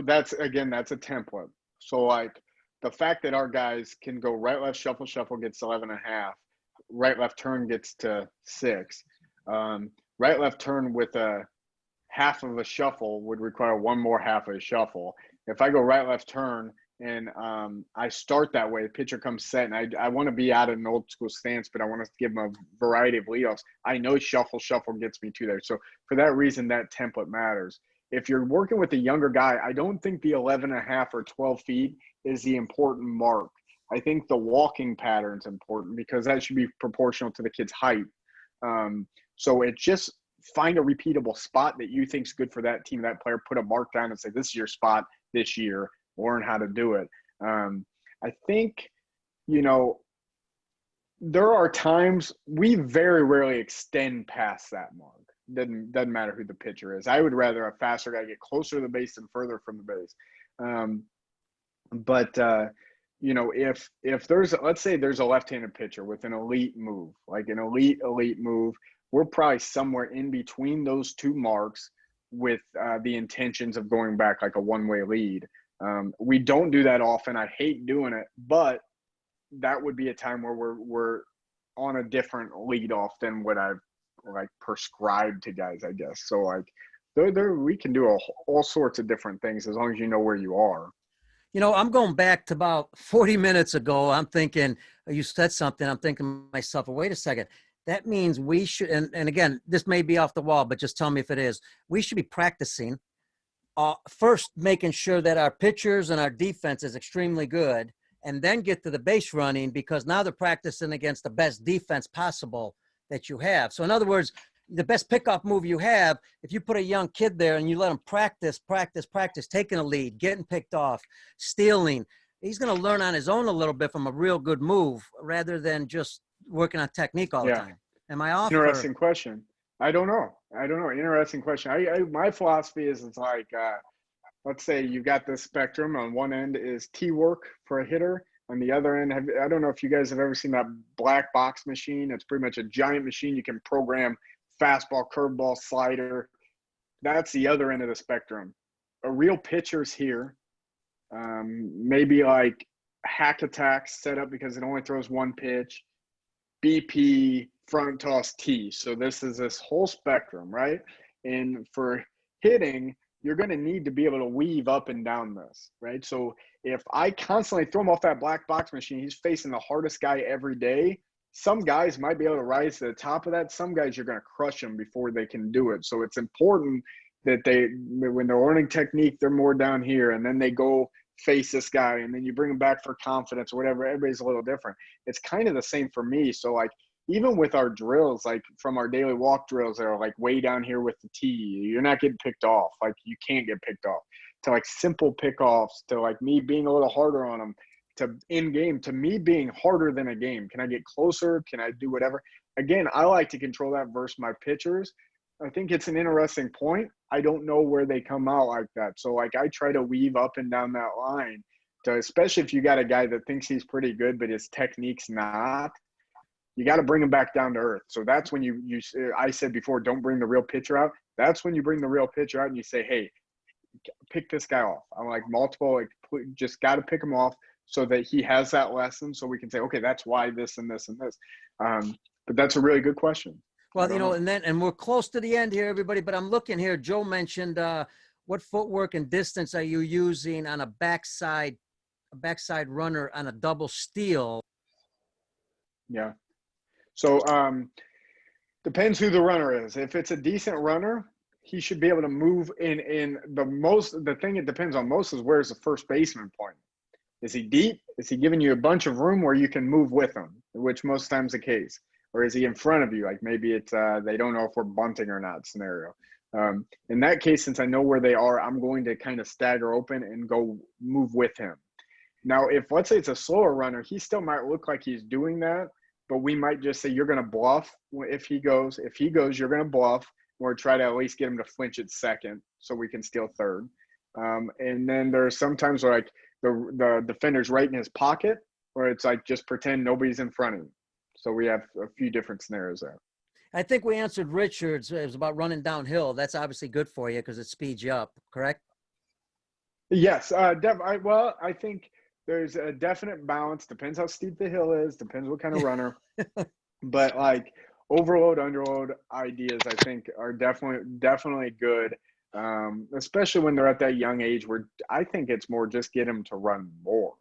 that's a template. So like the fact that our guys can go right, left, shuffle, gets 11.5, right, left turn gets to 6. Right, left turn with a half of a shuffle would require one more half of a shuffle. If I go right, left turn and I start that way, the pitcher comes set, and I want to be out of an old school stance, but I want to give them a variety of leadoffs. I know shuffle gets me to there. So for that reason, that template matters. If you're working with a younger guy, I don't think the 11.5 or 12 feet is the important mark. I think the walking pattern is important because that should be proportional to the kid's height. So it just find a repeatable spot that you think is good for that team, that player, put a mark down and say, this is your spot this year, learn how to do it. I think, you know, there are times we very rarely extend past that mark. Doesn't matter who the pitcher is. I would rather a faster guy get closer to the base than further from the base. You know, if there's, let's say there's a left-handed pitcher with an elite move, like an elite move, we're probably somewhere in between those two marks with the intentions of going back like a one-way lead. We don't do that often. I hate doing it, but that would be a time where we're on a different lead off than what I've like prescribed to guys, I guess. So like we can do all sorts of different things as long as you know where you are. You know, I'm going back to about 40 minutes ago. I'm thinking, you said something. I'm thinking to myself, wait a second. That means we should, and again, this may be off the wall, but just tell me if it is. We should be practicing first, making sure that our pitchers and our defense is extremely good, and then get to the base running, because now they're practicing against the best defense possible that you have. So in other words, the best pickoff move you have, if you put a young kid there and you let him practice, taking a lead, getting picked off, stealing, he's going to learn on his own a little bit from a real good move rather than just working on technique all the time. Am I off? Interesting question. I don't know. Interesting question. My philosophy is it's like, let's say you've got this spectrum. On one end is T work for a hitter. On the other end, I don't know if you guys have ever seen that black box machine. It's pretty much a giant machine. You can program fastball, curveball, slider. That's the other end of the spectrum. A real pitcher's here. Maybe like hack attack set up because it only throws one pitch. BP, front toss, T. So this is this whole spectrum, right? And for hitting, you're going to need to be able to weave up and down this, right? So if I constantly throw him off that black box machine, he's facing the hardest guy every day. Some guys might be able to rise to the top of that. Some guys, you're going to crush them before they can do it. So it's important that when they're learning technique, they're more down here, and then they go face this guy, and then you bring them back for confidence or whatever. Everybody's a little different. It's kind of the same for me. So like, even with our drills, like from our daily walk drills that are like way down here with the tee, you're not getting picked off. Like you can't get picked off. To like simple pickoffs, to like me being a little harder on them, to in game, to me being harder than a game. Can I get closer? Can I do whatever? Again, I like to control that versus my pitchers. I think it's an interesting point. I don't know where they come out like that. So like I try to weave up and down that line, to, especially if you got a guy that thinks he's pretty good, but his technique's not. You got to bring him back down to earth. So that's when I said before, don't bring the real pitcher out. That's when you bring the real pitcher out and you say, hey, pick this guy off. I'm like just got to pick him off so that he has that lesson. So we can say, okay, that's why this and this and this. But that's a really good question. Well, and we're close to the end here, everybody, but I'm looking here. Joe mentioned, what footwork and distance are you using on a backside runner on a double steal? Yeah. So depends who the runner is. If it's a decent runner, he should be able to move in the thing it depends on most is where's the first baseman point. Is he deep? Is he giving you a bunch of room where you can move with him, which most times the case? Or is he in front of you? Like maybe it's they don't know if we're bunting or not scenario. In that case, since I know where they are, I'm going to kind of stagger open and go move with him. Now, if let's say it's a slower runner, he still might look like he's doing that, but we might just say you're going to bluff if he goes. If he goes, you're going to bluff, or try to at least get him to flinch at second so we can steal third. And then there's sometimes like the defender's right in his pocket, or it's like just pretend nobody's in front of him. So we have a few different scenarios there. I think we answered Richard's. It was about running downhill. That's obviously good for you because it speeds you up, correct? Yes. I think there's a definite balance. Depends how steep the hill is. Depends what kind of runner. But like overload, underload ideas, I think are definitely good. Especially when they're at that young age where I think it's more just get them to run more,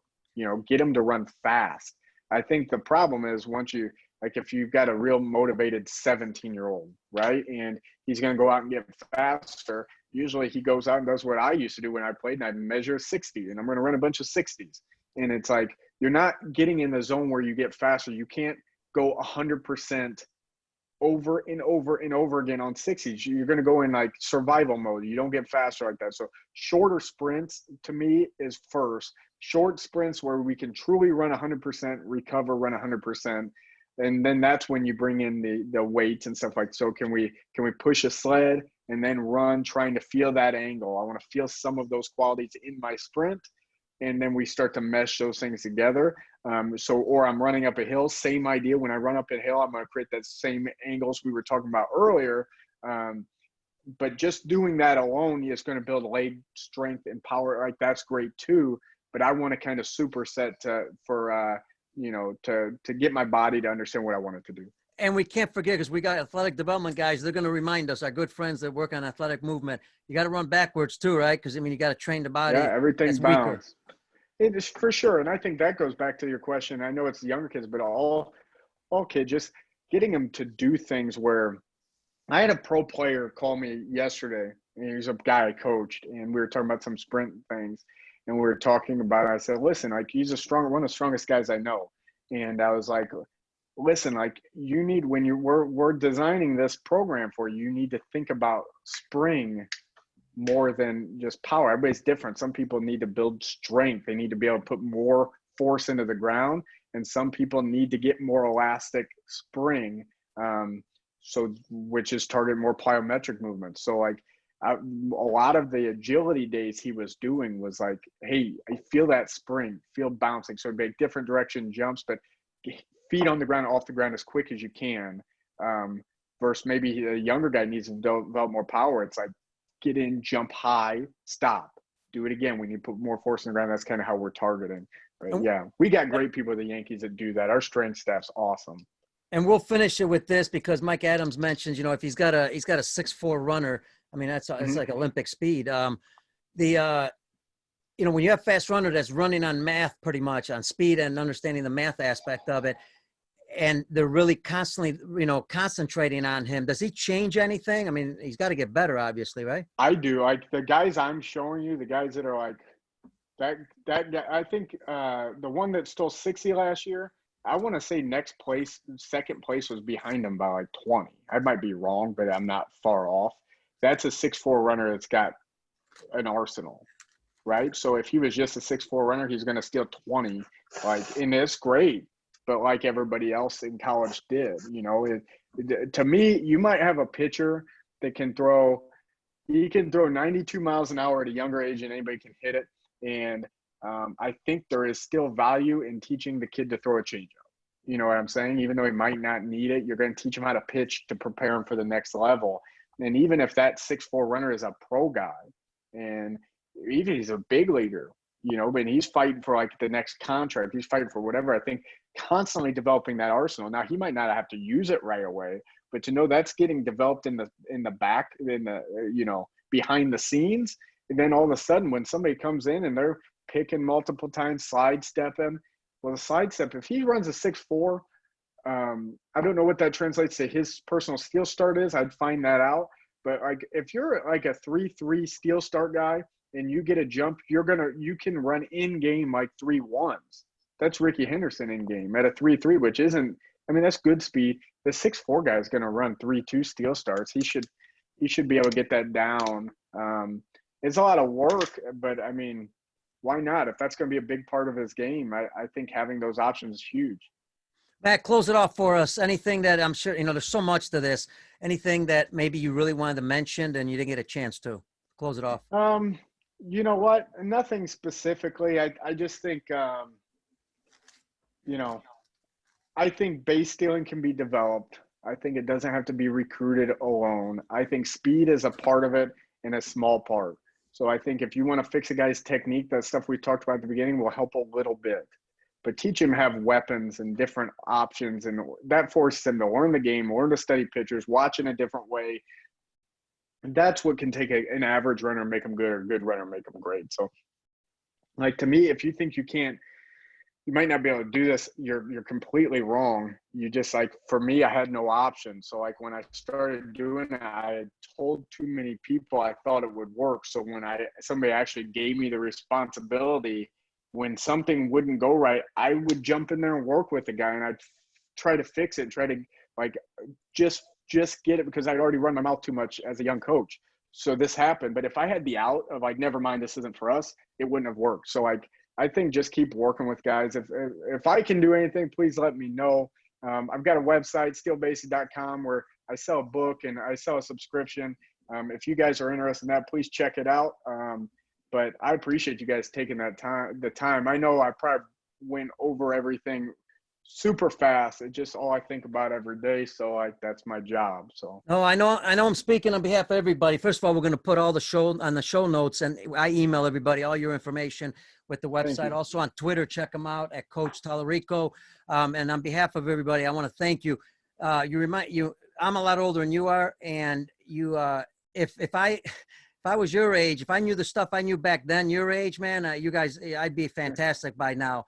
get them to run fast. I think the problem is once you, like if you've got a real motivated 17-year-old, right? And he's going to go out and get faster. Usually he goes out and does what I used to do when I played, and I'd measure 60 and I'm going to run a bunch of 60s. And it's like, you're not getting in the zone where you get faster. You can't go 100% over and over and over again on 60s. You're going to go in like survival mode. You don't get faster like that. So shorter sprints to me is first. Short sprints where we can truly run 100%, recover, run 100%. And then that's when you bring in the weights and stuff like, so can we push a sled and then run trying to feel that angle? I want to feel some of those qualities in my sprint. And then we start to mesh those things together. Or I'm running up a hill, same idea. When I run up a hill, I'm going to create that same angles we were talking about earlier. But just doing that alone is going to build leg strength and power. Like that's great too. But I want to kind of superset to get my body to understand what I want it to do. And we can't forget, because we got athletic development guys, they're going to remind us, our good friends that work on athletic movement, you got to run backwards too, right? Because, you got to train the body. Yeah, everything's balanced. It is for sure. And I think that goes back to your question. I know it's the younger kids, but all kids, just getting them to do things where I had a pro player call me yesterday, and he was a guy I coached, and we were talking about some sprint things. And we were talking about it. I said, listen, like he's one of the strongest guys I know. And I was like, listen, like you need, when we're designing this program for you, you need to think about spring more than just power. Everybody's different. Some people need to build strength. They need to be able to put more force into the ground. And some people need to get more elastic spring. So which is target more plyometric movements. So like a lot of the agility days he was doing was like, hey, I feel that spring, feel bouncing. So make different direction jumps, but feet on the ground, off the ground as quick as you can. Versus maybe a younger guy needs to develop more power. It's like, get in, jump high, stop, do it again. We need to put more force in the ground. That's kind of how we're targeting. But yeah, we got great people at the Yankees that do that. Our strength staff's awesome. And we'll finish it with this because Mike Adams mentions, you know, if he's got a 6'4" runner, I mean, that's like Olympic speed. You know, when you have fast runner that's running on math, pretty much on speed and understanding the math aspect of it, and they're really constantly, you know, concentrating on him, does he change anything? I mean, he's got to get better, obviously, right? I do. Like the guys I'm showing you, the guys that are like that guy, I think the one that stole 60 last year, I want to say second place was behind him by like 20. I might be wrong, but I'm not far off. That's a 6'4" runner that's got an arsenal, right? So if he was just a 6'4" runner, he's going to steal 20. Like, and it's great, but like everybody else in college did, you know, to me, you might have a pitcher that can throw 92 miles an hour at a younger age and anybody can hit it. And I think there is still value in teaching the kid to throw a changeup. You know what I'm saying? Even though he might not need it, you're going to teach him how to pitch to prepare him for the next level. And even if that 6'4" runner is a pro guy, and even he's a big leaguer, you know, but he's fighting for like the next contract, he's fighting for whatever. I think constantly developing that arsenal. Now he might not have to use it right away, but to know that's getting developed in the back, in the, you know, behind the scenes. And then all of a sudden when somebody comes in and they're picking multiple times, slide step him. Well, the slide step, if he runs a 6'4", I don't know what that translates to his personal steal start is. I'd find that out. But like if you're like a 3-3 steal start guy and you get a jump, you can run in game like 3-1s. That's Ricky Henderson in game at a 3-3, which isn't, I mean, that's good speed. The 6'4" guy is going to run 3-2 steal starts. He should be able to get that down. It's a lot of work, but I mean, why not? If that's going to be a big part of his game, I think having those options is huge. Matt, close it off for us. Anything that, I'm sure, you know, there's so much to this, anything that maybe you really wanted to mention and you didn't get a chance to close it off? You know what? Nothing specifically. I just think, you know, I think base stealing can be developed. I think it doesn't have to be recruited alone. I think speed is a part of it and a small part. So I think if you want to fix a guy's technique, that stuff we talked about at the beginning will help a little bit. But teach him have weapons and different options, and that forces him to learn the game, learn to study pitchers, watch in a different way. And that's what can take an average runner and make him good, or a good runner and make him great. So, like, to me, if you think you might not be able to do this, you're completely wrong. You just, like, for me, I had no option. So like when I started doing it, I had told too many people I thought it would work. So when somebody actually gave me the responsibility, when something wouldn't go right, I would jump in there and work with the guy, and I'd try to fix it, try to like just get it, because I'd already run my mouth too much as a young coach. So this happened. But if I had the out of like, never mind, this isn't for us, it wouldn't have worked. So like, I think just keep working with guys. If I can do anything, please let me know. I've got a website, steelbasic.com, where I sell a book and I sell a subscription. If you guys are interested in that, please check it out. But I appreciate you guys taking the time. I know I probably went over everything super fast. It's just all I think about every day. So like, that's my job. So. No, I know I'm speaking on behalf of everybody. First of all, we're going to put all the show on the show notes, and I email everybody all your information with the website. Also on Twitter, check them out at Coach Talarico. And on behalf of everybody, I want to thank you. I'm a lot older than you are. And if I was your age, if I knew the stuff I knew back then, your age, man, you guys, I'd be fantastic by now.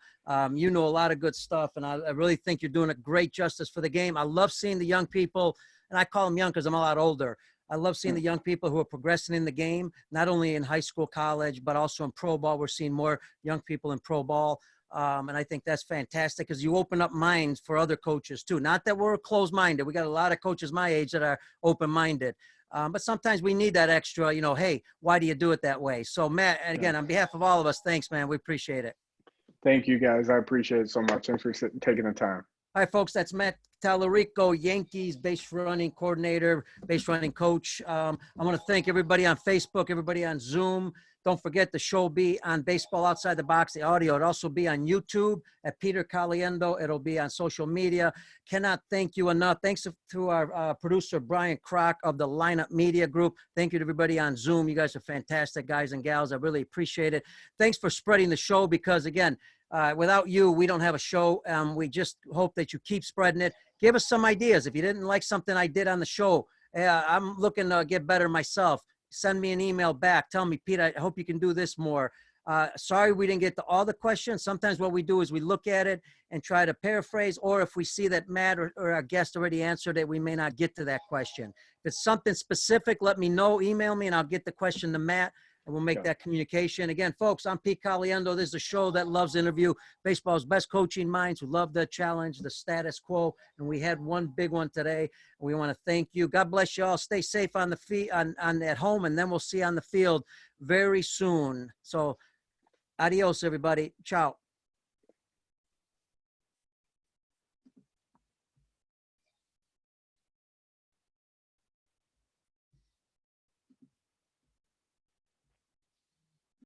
You know a lot of good stuff, and I really think you're doing a great justice for the game. I love seeing the young people, and I call them young because I'm a lot older. I love seeing the young people who are progressing in the game, not only in high school, college, but also in pro ball. We're seeing more young people in pro ball. And I think that's fantastic because you open up minds for other coaches too. Not that we're closed-minded. We got a lot of coaches my age that are open-minded. But sometimes we need that extra, you know, hey, why do you do it that way? So Matt, and again, on behalf of all of us, thanks, man. We appreciate it. Thank you guys. I appreciate it so much. Thanks for taking the time. All right, folks, that's Matt Talarico, Yankees base running coordinator, base running coach. I want to thank everybody on Facebook, everybody on Zoom. Don't forget the show will be on Baseball Outside the Box, the audio. It'll also be on YouTube at Peter Caliendo. It'll be on social media. Cannot thank you enough. Thanks to our producer, Brian Kroc of the Lineup Media Group. Thank you to everybody on Zoom. You guys are fantastic guys and gals. I really appreciate it. Thanks for spreading the show because, again, without you, we don't have a show. We just hope that you keep spreading it. Give us some ideas. If you didn't like something I did on the show, I'm looking to get better myself. Send me an email back. Tell me, Pete, I hope you can do this more. Sorry we didn't get to all the questions. Sometimes what we do is we look at it and try to paraphrase, or if we see that Matt or our guest already answered it, we may not get to that question. If it's something specific, let me know. Email me and I'll get the question to Matt. And we'll make that communication. Again, folks, I'm Pete Caliendo. This is a show that loves interview baseball's best coaching minds who love the challenge, the status quo. And we had one big one today. We want to thank you. God bless you all. Stay safe on the field, on at home, and then we'll see you on the field very soon. So adios, everybody. Ciao.